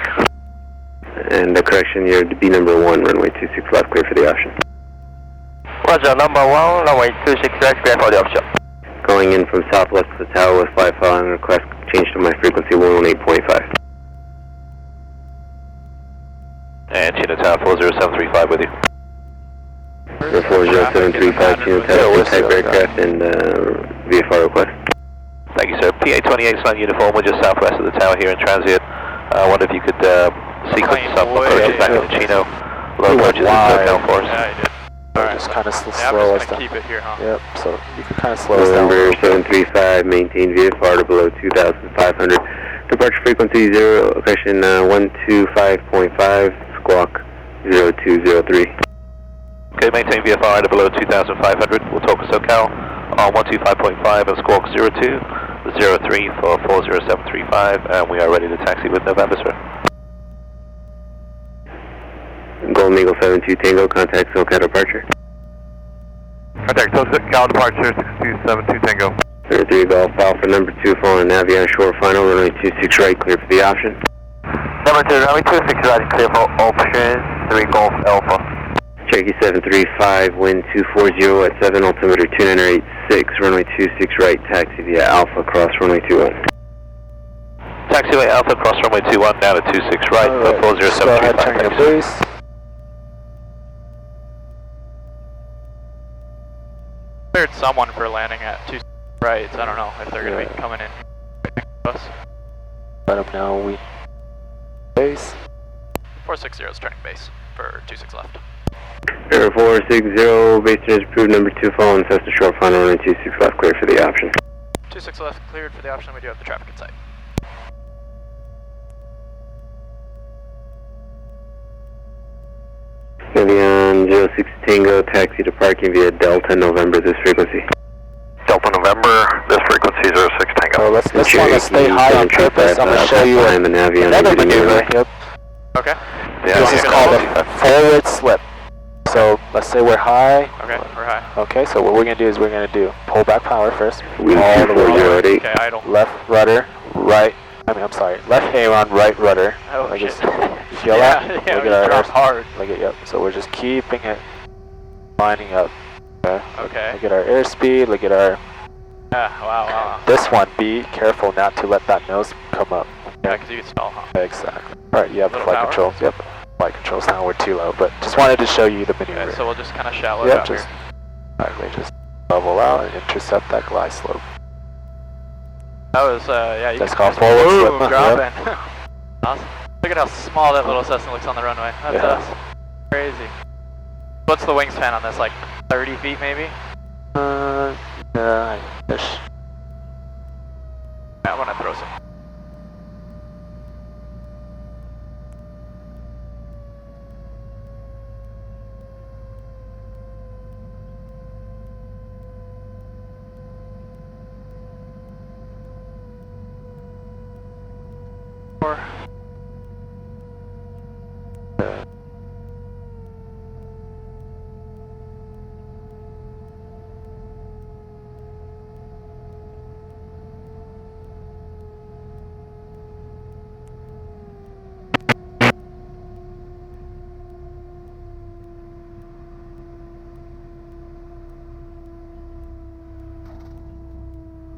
And the correction, you're to be number 1, runway 26 left, clear for the option. Roger, number 1, runway 26 right, clear for the option. Going in from southwest to the tower with fly following request, change to my frequency 118.5. And Chino Tower 40735 with you. 40735, Chino Tower, type aircraft and VFR request. Thank you, sir. PA-28 Sun uniform, we're just southwest of the tower here in transient. I wonder if you could sequence some approaches back into Chino. Low approaches into SoCal for us. Yeah, I did. Alright. Just kind of slow I'm us just gonna down. keep it here, huh? Yep, so you can kind of slow us down. November 735, maintain VFR to below 2,500. Departure frequency 0, question 125.5, squawk 0203. Okay, maintain VFR to below 2,500. We'll talk to SoCal on 125.5 and squawk 0203 for 40735, and we are ready to taxi with November, sir. Golden Eagle 72 Tango, contact SoCal departure. Contact SoCal departure 6272 Tango. 03 Golf Alpha, number 2, following Aviation short final, runway 26 right, clear for the option. Number 2, runway 26 right, clear for option 3 Golf Alpha. Cherokee 735, wind 240 at 7, altimeter 2986, runway 26 right, taxi via Alpha, cross runway 21. Taxiway Alpha, cross runway 21, down to 26 right, for 40735. Turn your base. Cleared someone for landing at 2 right. I don't know if they're going to be coming in us. Let them know we base. 460 is turning base for 26 left. Air 460, base is approved, number 2, following Cessna short final, runway 26 left, clear for the option. 26 left, cleared for the option. We do have the traffic in sight. Avion 06 Tango, taxi to parking via Delta November, this frequency. Delta November, this frequency 06 Tango. So let's want to stay high on purpose. I'm going to show you another maneuver. Yep. Okay. This is called a forward slip. So let's say we're high. Okay, we're high. Okay, so what we're going to do is we're going to do pull back power first. Wind All the way 2408. Okay, idle. left rudder, right. I'm sorry. Left aileron, right rudder. Oh, Like shit. it's- You feel that? Yeah, Look we at our dropped hard. Look at, yep. So we're just keeping it lining up. Okay. Look at our airspeed. Look at our. Wow. This one. Be careful not to let that nose come up. Yeah, because you can stall, huh? Exactly. All right. You have the Little flight power? controls. Yep. Flight controls now. We're too low, but just wanted to show you the maneuver. Okay, so we'll just kind of shallow Yep. out Just. here. Exactly. Just level out and intercept that glide slope. That was, yeah, you That's can called forward slip. Boom, dropping. Awesome. Look at how small that little Cessna looks on the runway. That's crazy. What's the wingspan on this, like 30 feet maybe? Ish. I want to throw some.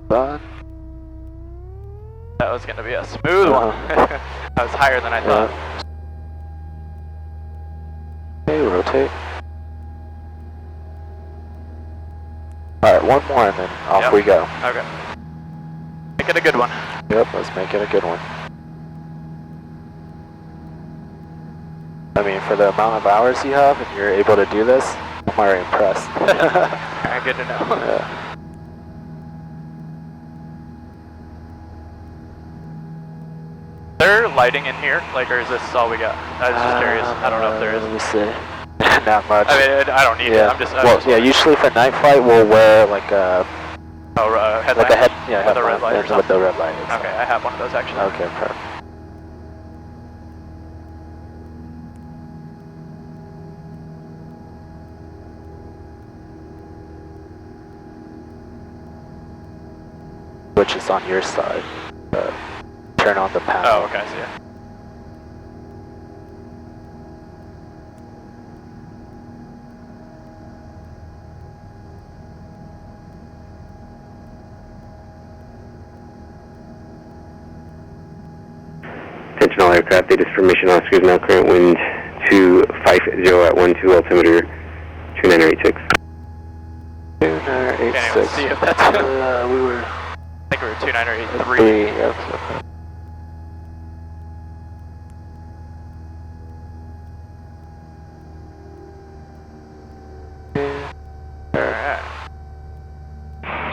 Done. That was going to be a smooth one. That was higher than I thought. Okay, rotate. Alright, one more and then off we go. Okay. Make it a good one. Yep, let's make it a good one. I mean, for the amount of hours you have, and you're able to do this, I'm very impressed. Alright, good to know. Yeah. There lighting in here, like, or is this all we got? I was just curious. I don't know if there is. Let me see. Not much. I mean, I don't need it. I'm just. Usually for night flight, we'll wear like a. Headlight. Like a head. Yeah, with a red light or with something. the red light. Exactly. Okay, I have one of those actually. Okay, perfect. Which is on your side. Turn on the panel. Oh, okay, I see it. Attention all aircraft, Atis formation Oscars, now current wind 250 at 12 altimeter 2986. 2986. Can't even see if that's we were... I think we were 2983. Yep. Alright.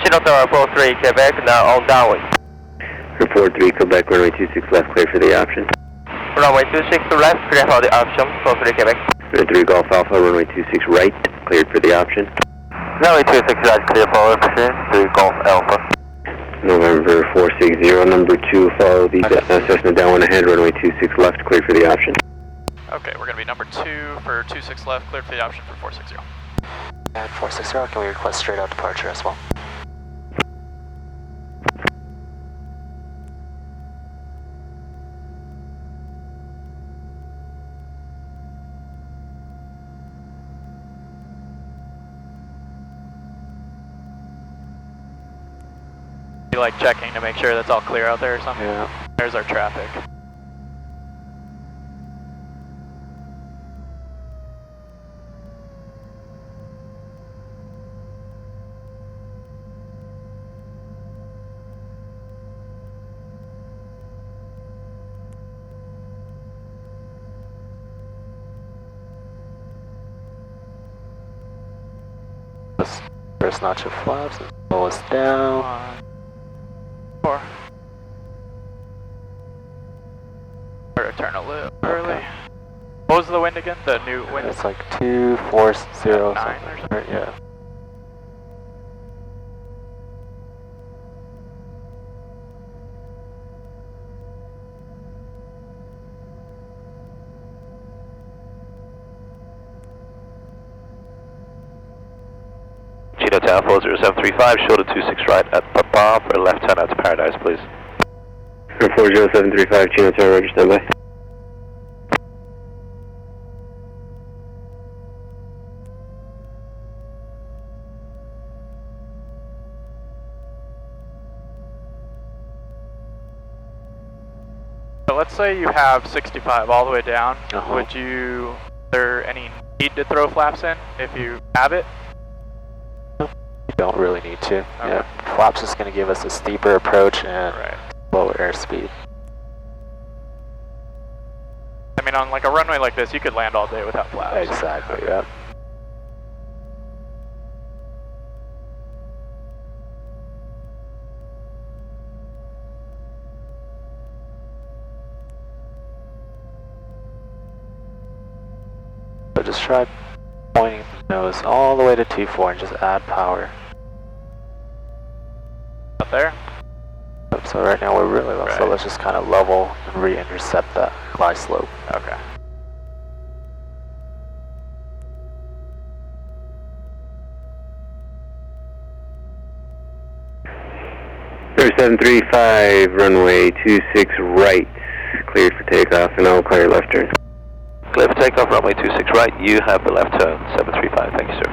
Chino Tower 43, Quebec, now on downwind. 43 Quebec, runway 26 left, clear for the option. Runway 26 left, clear for the option, 43 Quebec. 3 Golf Alpha, runway 26 right, cleared for the option. Runway 26 right, clear for option, 3 Golf Alpha. November 460, number 2, follow the Cessna down ahead, runway 26 left, cleared for the option. Okay, we're going to be number 2 for 26 left, cleared for the option for 460. And 460, can we request straight out departure as well? You like checking to make sure that's all clear out there or something? Yeah. There's our traffic. First notch of flaps, and slow us down. 1, 4. Or turn a little early. What was the wind again? The new wind? It's like 240 9 or something. something? Yeah. Chino Tower 40735, shoulder 26 right at Papa for left turn out to Paradise, please. 40735, Chino Tower, roger, standby. So let's say you have 65 all the way down. Uh-huh. Would you, is there any need to throw flaps in if you have it? You don't really need to. Yeah. Flaps is going to give us a steeper approach and lower airspeed. I mean, on like a runway like this, you could land all day without flaps. Exactly, yeah. So just try pointing the nose all the way to T4 and just add power. Up there? Yep, so right now we're really low, so let's just kind of level and re-intercept that glide slope. Okay. Number 735, runway 26 right, cleared for takeoff, and I'll call your left turn. Clear for takeoff, runway 26 right, you have the left turn, 735, thank you, sir.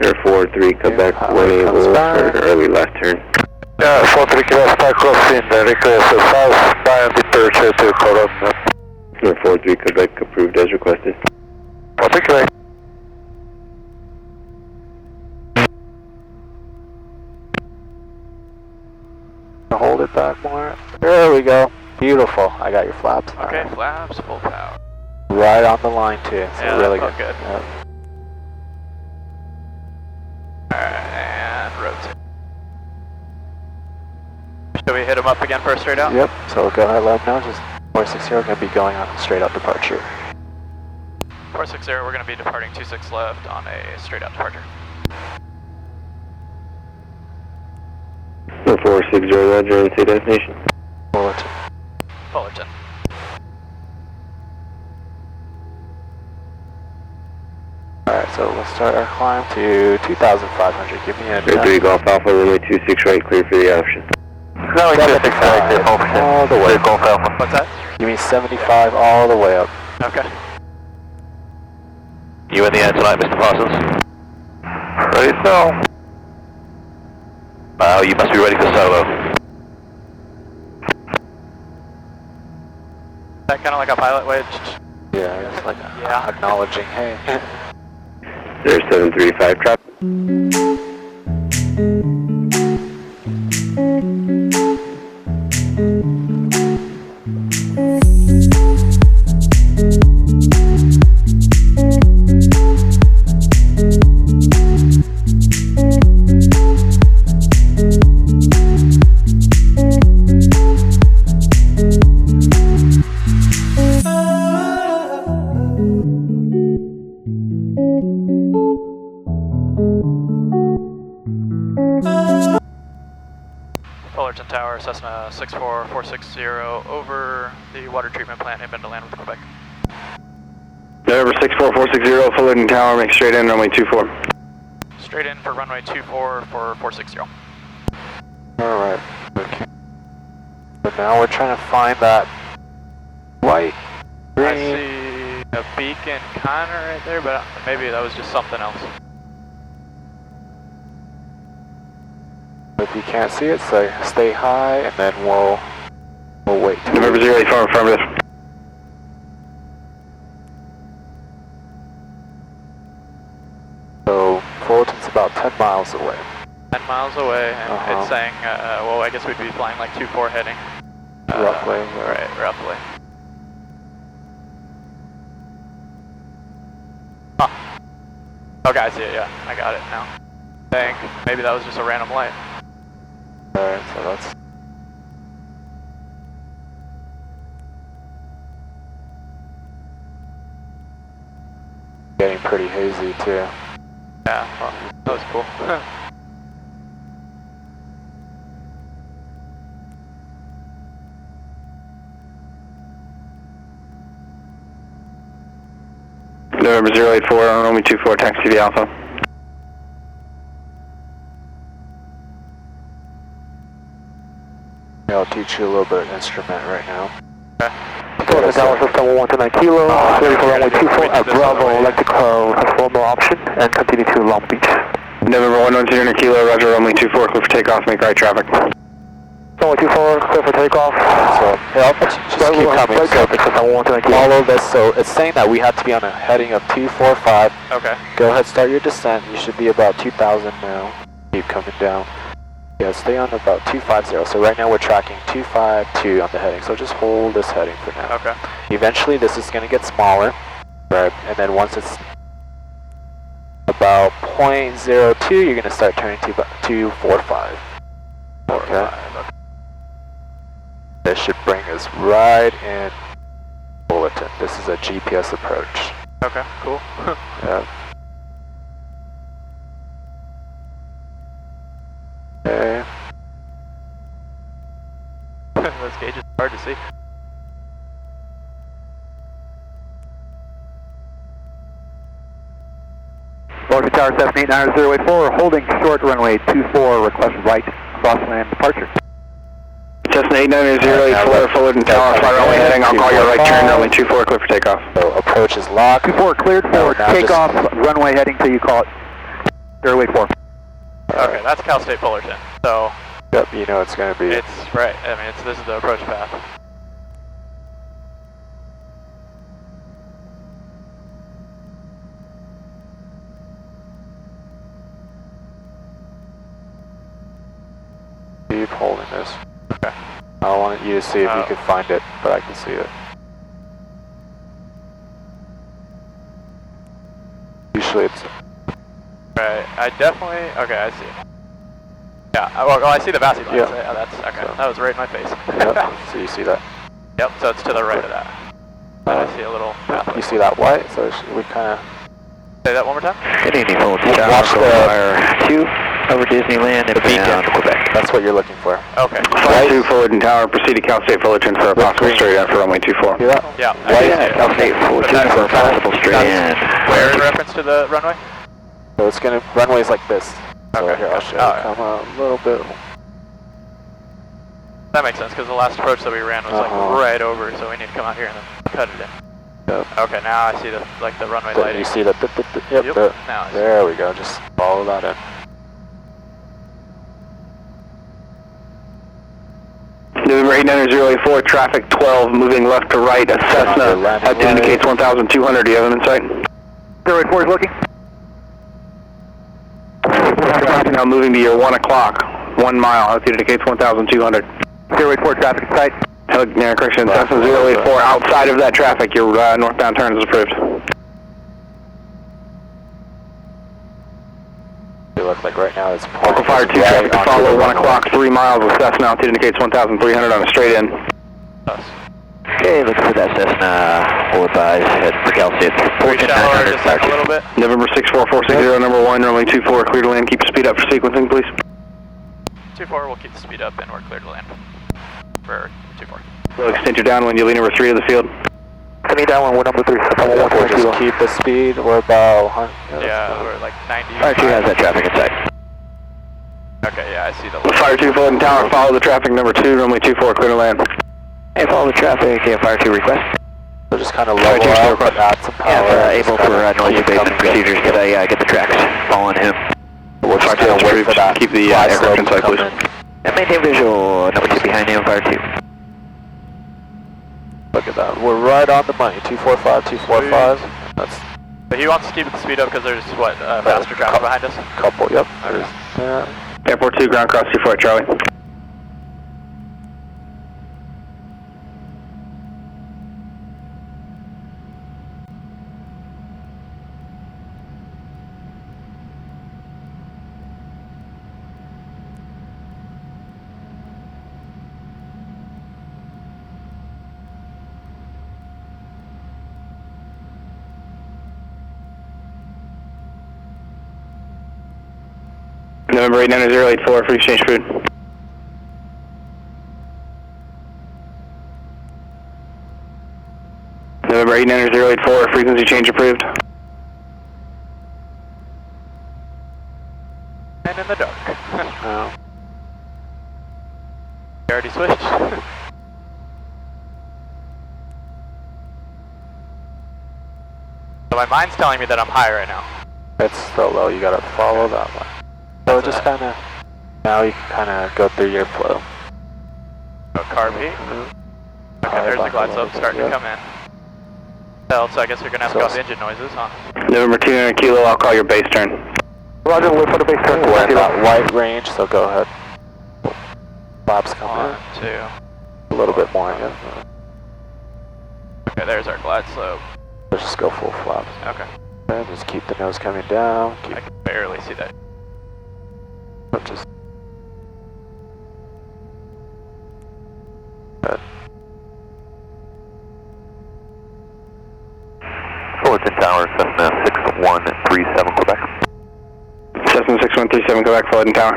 Number 43 Quebec, when able for an early left turn. 43 Quebec, start crossing, request a southbound departure to Cologne. Number 43 Quebec, approved as requested. 43 Quebec. Hold it back more. There we go. Beautiful. I got your flaps. Okay, flaps, full power. Right on the line too. So Yeah, really that good. felt good. Yep. Alright, and rotate. Should we hit them up again for a straight out? Yep. So go ahead, let them know. Just 460 going to be going on straight out departure. 460, we're going to be departing 26 left on a straight out departure. Number 460, roger, and say destination. Fullerton. Fullerton. Alright, so we'll start our climb to 2,500. Give me a... 3 Golf Alpha, runway 26 right, clear for the option. Runway 26 right, clear for option. all the way. 3 Golf Alpha. What's that? Give me 75 all the way up. Okay. You in the air tonight, Mr. Parsons? Ready, so. Wow, you must be ready for solo. Is that kind of like a pilot wedge? Yeah, it's like a... Yeah. Acknowledging, hey. 0735 traffic. Fullerton Tower, Cessna 64460 over the water treatment plant in Bend-to-Land with Quebec. November 64460, Fullerton Tower, make straight in, runway 24. Straight in for runway 24 for 460. Alright, okay. So now we're trying to find that white, green. I see a beacon kind of right there, but maybe that was just something else. If you can't see it, say stay high, and then we'll wait. November 084, affirmative. So Fullerton's about 10 miles away. 10 miles away, and it's saying, well, I guess we'd be flying like 24 heading. Roughly. Right, roughly. Huh. Okay, I see it, yeah. I got it now. I think maybe that was just a random light. Alright, so that's... getting pretty hazy too. Yeah, well, that was cool. November 084, runway 24, taxi to Alpha. I'll teach you a little bit of instrument right now. Okay. Fullerton Tower, system 119 kilo, ready for runway 24 at Bravo, electric conformal option, and continue to Long Beach. November 119 kilo, roger, runway 24, clear for takeoff, make right traffic. Runway 24, clear for takeoff. So, yeah, just keep coming. So, follow this. So, it's saying that we have to be on a heading of 245. Okay. Go ahead, start your descent. You should be about 2,000 now. Keep coming down. Yeah, stay on about 250. So right now we're tracking 252 on the heading. So just hold this heading for now. Okay. Eventually this is going to get smaller, right? And then once it's about 0.02, you're going to start turning to 245. Okay. This should bring us right in Fullerton. This is a GPS approach. Okay, cool. Yeah. Okay. Those gauges are hard to see. Fullerton Tower 7898084, holding short runway 24, request right crossland departure. Cessna 89084, Fullerton Tower, fly runway heading, I'll call you right turn, runway 24, clear for takeoff. So approach is locked. 24 cleared for takeoff, runway heading till you call it. 084. Okay, that's Cal State Fullerton. So yep, you know it's going to be. it's right. I mean, this is the approach path. Keep holding this. Okay. I wanted you to see if you could find it, but I can see it. Usually it's. Right. I definitely. Okay, I see it. Yeah. Well, I see the VASI lights. Yeah. Yeah, that's okay. So. That was right in my face. Yep. So you see that. Yep. So it's to the right of that. I see a little. You see that white? So we kind of. Say that one more time. Good evening, Fullerton Tower. Watch the 2 over Disneyland and bound Quebec. That's what you're looking for. Okay. Flight 2, Fullerton Tower, proceed to Cal State Fullerton for a possible straight in for runway 24. See that? Yeah. Yeah, Cal State Fullerton for a possible straight in. Where in reference to the runway? So it's gonna runways like this. So Okay. here I'll show you. Oh, yeah. Come a little bit. That makes sense because the last approach that we ran was like right over, so we need to come out here and then cut it in. Yep. Okay, now I see the runway So lighting. you see that? Yep. Yep. Now I see. There we go. Just follow that in. November 3908 traffic 12, moving left to right, a Cessna. That indicates 1,200. Do you have him in sight? 084 is looking. Now moving to your 1 o'clock, 1 mile. Altitude indicates 1,200. 084 traffic in sight. Correction, Cessna 084. Outside of that traffic, your northbound turn is approved. It looks like right now it's Local Fire 2 traffic to follow, 1 o'clock, 3 miles with Cessna. Altitude indicates 1,300 on a straight in. Okay, looking for that Cessna, full advise, head for Calcium. Shallower, just a little bit. November 64460, number 1, runway 24, clear to land. Keep your speed up for sequencing, please. 24, we'll keep the speed up and we're clear to land. For 24. We'll extend your downwind, you'll lead number 3 of the field. Send me downwind, we're number 3. Just keep the speed, we're about... Yeah, we're like 90. Fire 2 has that traffic in sight. Okay, yeah, I see the... Fire 2, Fullerton Tower, follow the traffic, number 2, runway 24, clear to land. Hey, follow the traffic, Fire 2 request. So just kind of level out, but add some power. Yeah, able for noise abatement procedures, get the tracks following him. We'll just kind of wait for that. Keep the aircraft in sight, please. And maintain visual, number 2 behind him, Fire 2. Look at that, we're right on the money, 245, 245. That's... But he wants to keep the speed up because there's, what, faster traffic behind us? Couple, yep. Airport 2, ground cross 24 Charlie. November 89084, free exchange food. November 89084, frequency change approved. And in the dark. Oh. You already switched? So my mind's telling me that I'm high right now. It's so low, you gotta follow that one. So just kind of, now you can kind of go through your flow. Oh, carb heat? Okay, there's the glide slope starting to come in. So I guess you're going to have to go off the engine noises, huh? November 200 kilo, I'll call your base turn. Roger, wait for the base turn. We're in that white range, so go ahead. Flaps coming 1, 2. A little bit more, yeah. Okay, there's our glide slope. Let's just go full flaps. Okay. And just keep the nose coming down. I can barely see that. Just good. Fullerton Tower, Cessna 6137, Quebec. Cessna 6137, Quebec, Fullerton Tower.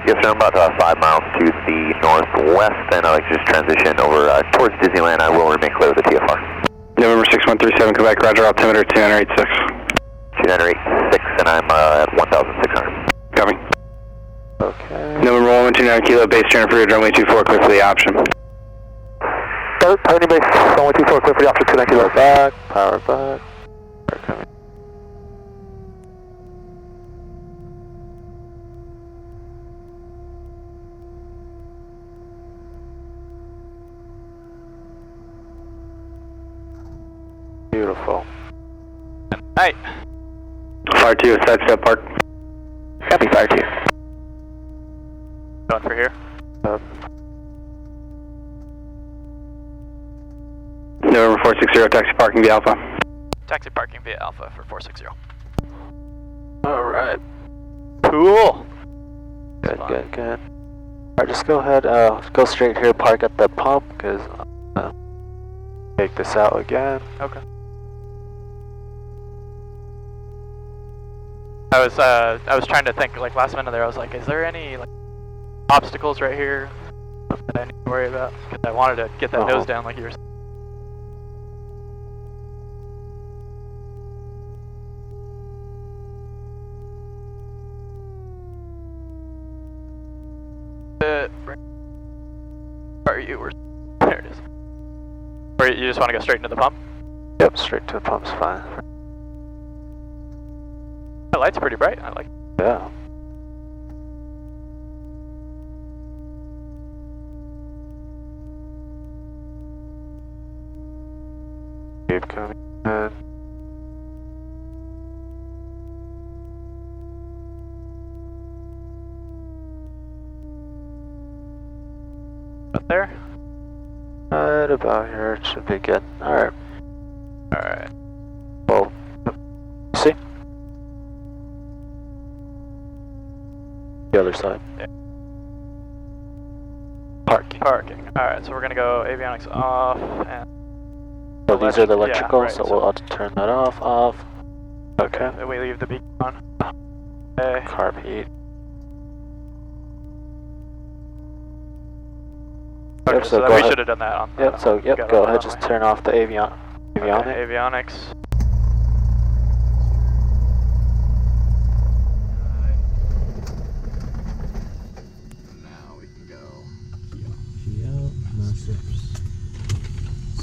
Yes, sir, I'm about 5 miles to the northwest, and I'd like to just transition over towards Disneyland. I will remain clear of the TFR. November 6137, Quebec, roger, altimeter 2986. 2986, and I'm at 1,600. Coming. Okay. November 129 kilo, base turn approved, runway 24, clear for the option. Pioneer base, runway 24, clear for the option, 29 kilo. Power back. Power coming. Beautiful. Hey. Fire 2, sidestep park. Copy, Fire 2. Going for here. November 460, taxi parking via Alpha. Taxi parking via Alpha for 460. Alright. Cool. Good, good, good. Alright, just go ahead, go straight here, park at the pump, because take this out again. Okay. I was trying to think, like, last minute there, I was like, is there any, like, obstacles right here that I need to worry about? Because I wanted to get that nose down like you were saying. Are you? There it is. Or you just want to go straight into the pump? Yep, straight to the pump's fine. That light's pretty bright. I like it. Yeah. coming in. Up there? Right about here, it should be good. Alright. Alright. Well, see? The other side. Yeah. Parking. Parking. Alright, so we're gonna go avionics off and... So these are the electrical, yeah, right, so we'll have to turn that off. Okay. Then we leave the beacon on. Okay. Carb heat. Okay, Yep, so go we ahead. should have done that on the... Yep, so got go on ahead, the just runway. turn off the avionics. Okay, avionics. Now we can go. Key out, master.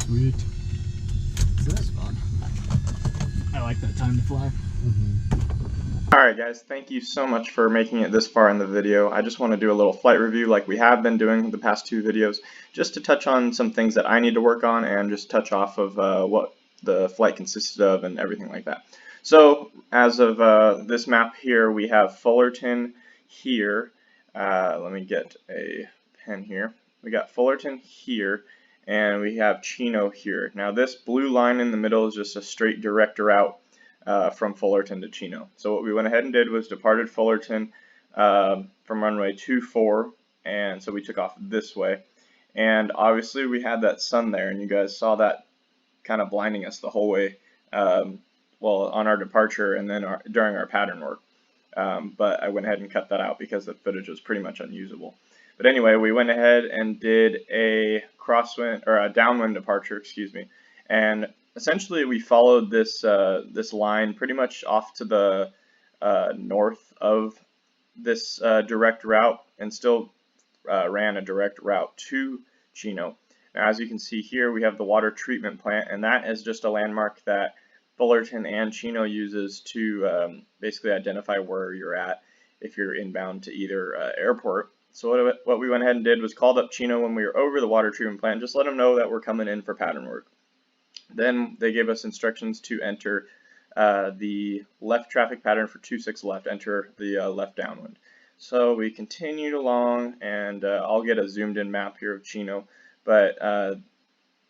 Sweet. That's fun. I like that time to fly. Alright guys, thank you so much for making it this far in the video. I just want to do a little flight review like we have been doing the past 2 videos, just to touch on some things that I need to work on and just touch off of what the flight consisted of and everything like that. So as of this map here, we have Fullerton here. Let me get a pen here. We got Fullerton here and we have Chino here. Now this blue line in the middle is just a straight direct route from Fullerton to Chino. So what we went ahead and did was departed Fullerton from runway 24, and so we took off this way. And obviously we had that sun there, and you guys saw that kind of blinding us the whole way, well, on our departure and then during our pattern work. But I went ahead and cut that out because the footage was pretty much unusable. But anyway, we went ahead and did a crosswind, or a downwind departure, excuse me, and essentially we followed this this line pretty much off to the north of this direct route, and still ran a direct route to Chino. Now as you can see here, we have the water treatment plant, and that is just a landmark that Fullerton and Chino uses to basically identify where you're at if you're inbound to either airport. So what we went ahead and did was called up Chino when we were over the water treatment plant, just let them know that we're coming in for pattern work. Then they gave us instructions to enter the left traffic pattern for 26 left, enter the left downwind. So we continued along, and I'll get a zoomed in map here of Chino, but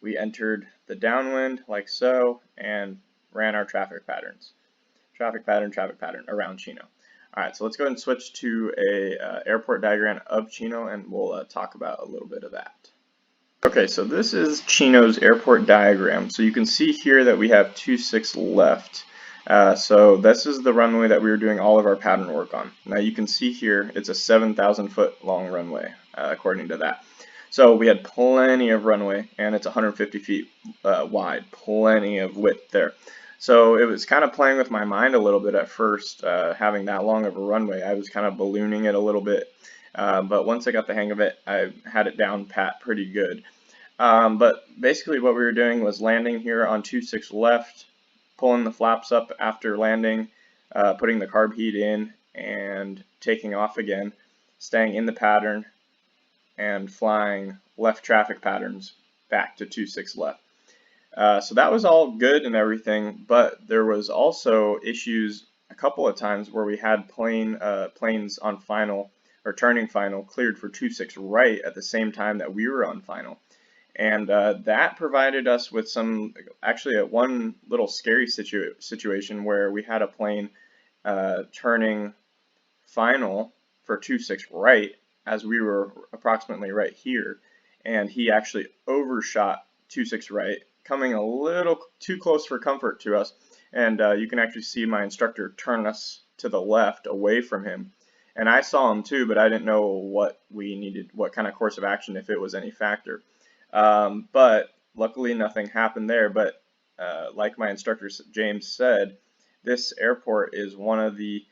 we entered the downwind like so and ran our traffic patterns. Traffic pattern around Chino. Alright, so let's go ahead and switch to a airport diagram of Chino, and we'll talk about a little bit of that. Okay, so this is Chino's airport diagram. So you can see here that we have 26 left. So this is the runway that we were doing all of our pattern work on. Now you can see here it's a 7,000 foot long runway, according to that. So we had plenty of runway, and it's 150 feet wide, plenty of width there. So it was kind of playing with my mind a little bit at first, having that long of a runway. I was kind of ballooning it a little bit, but once I got the hang of it, I had it down pat pretty good. But basically what we were doing was landing here on 26 left, pulling the flaps up after landing, putting the carb heat in, and taking off again, staying in the pattern, and flying left traffic patterns back to 26 left. So that was all good and everything, but there was also issues a couple of times where we had planes on final, or turning final, cleared for 26 right at the same time that we were on final. And that provided us with some, actually one little scary situation where we had a plane turning final for 26 right as we were approximately right here, and he actually overshot 26 right, coming a little too close for comfort to us, and you can actually see my instructor turn us to the left away from him. And I saw him too, but I didn't know what we needed, what kind of course of action, if it was any factor. But luckily nothing happened there. But like my instructor James said, this airport is one of the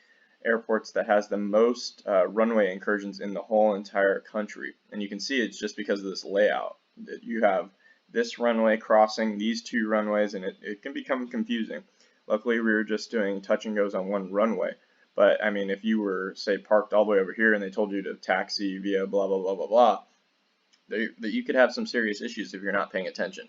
airports that has the most runway incursions in the whole entire country. And you can see it's just because of this layout. You have this runway crossing these two runways, and it can become confusing. Luckily we were just doing touch and goes on one runway. But I mean, if you were, say, parked all the way over here and they told you to taxi via blah blah blah blah blah, you could have some serious issues if you're not paying attention.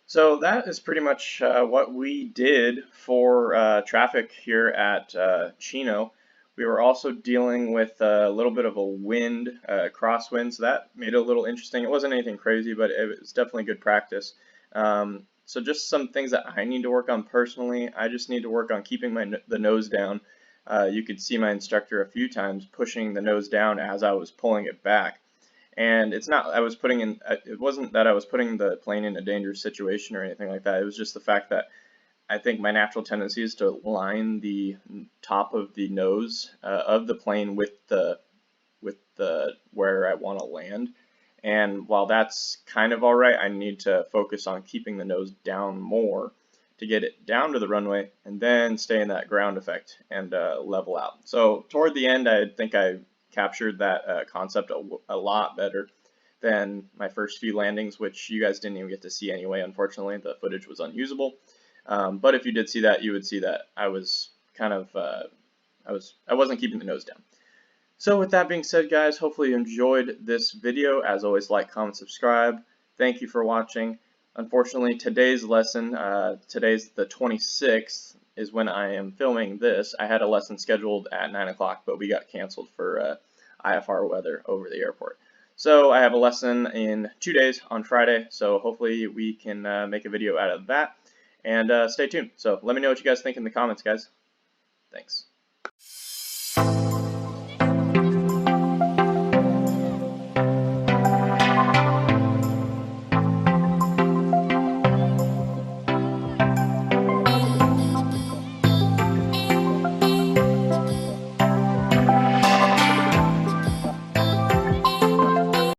So that is pretty much what we did for traffic here at Chino. We were also dealing with a little bit of a wind, crosswind, so that made it a little interesting. It wasn't anything crazy, but it was definitely good practice. So just some things that I need to work on personally. I just need to work on keeping the nose down. You could see my instructor a few times pushing the nose down as I was pulling it back. And it's not, it wasn't that I was putting the plane in a dangerous situation or anything like that. It was just the fact that I think my natural tendency is to line the top of the nose of the plane with the where I want to land. And while that's kind of alright, I need to focus on keeping the nose down more to get it down to the runway and then stay in that ground effect and level out. So toward the end, I think I captured that concept a lot better than my first few landings, which you guys didn't even get to see anyway. Unfortunately, the footage was unusable. But if you did see that, you would see that I was kind of I wasn't keeping the nose down. So with that being said, guys, hopefully you enjoyed this video. As always, like, comment, subscribe. Thank you for watching. Unfortunately, today's lesson, today's the 26th, is when I am filming this. I had a lesson scheduled at 9 o'clock, but we got canceled for IFR weather over the airport. So I have a lesson in 2 days on Friday, so hopefully we can make a video out of that. And stay tuned. So let me know what you guys think in the comments, guys. Thanks.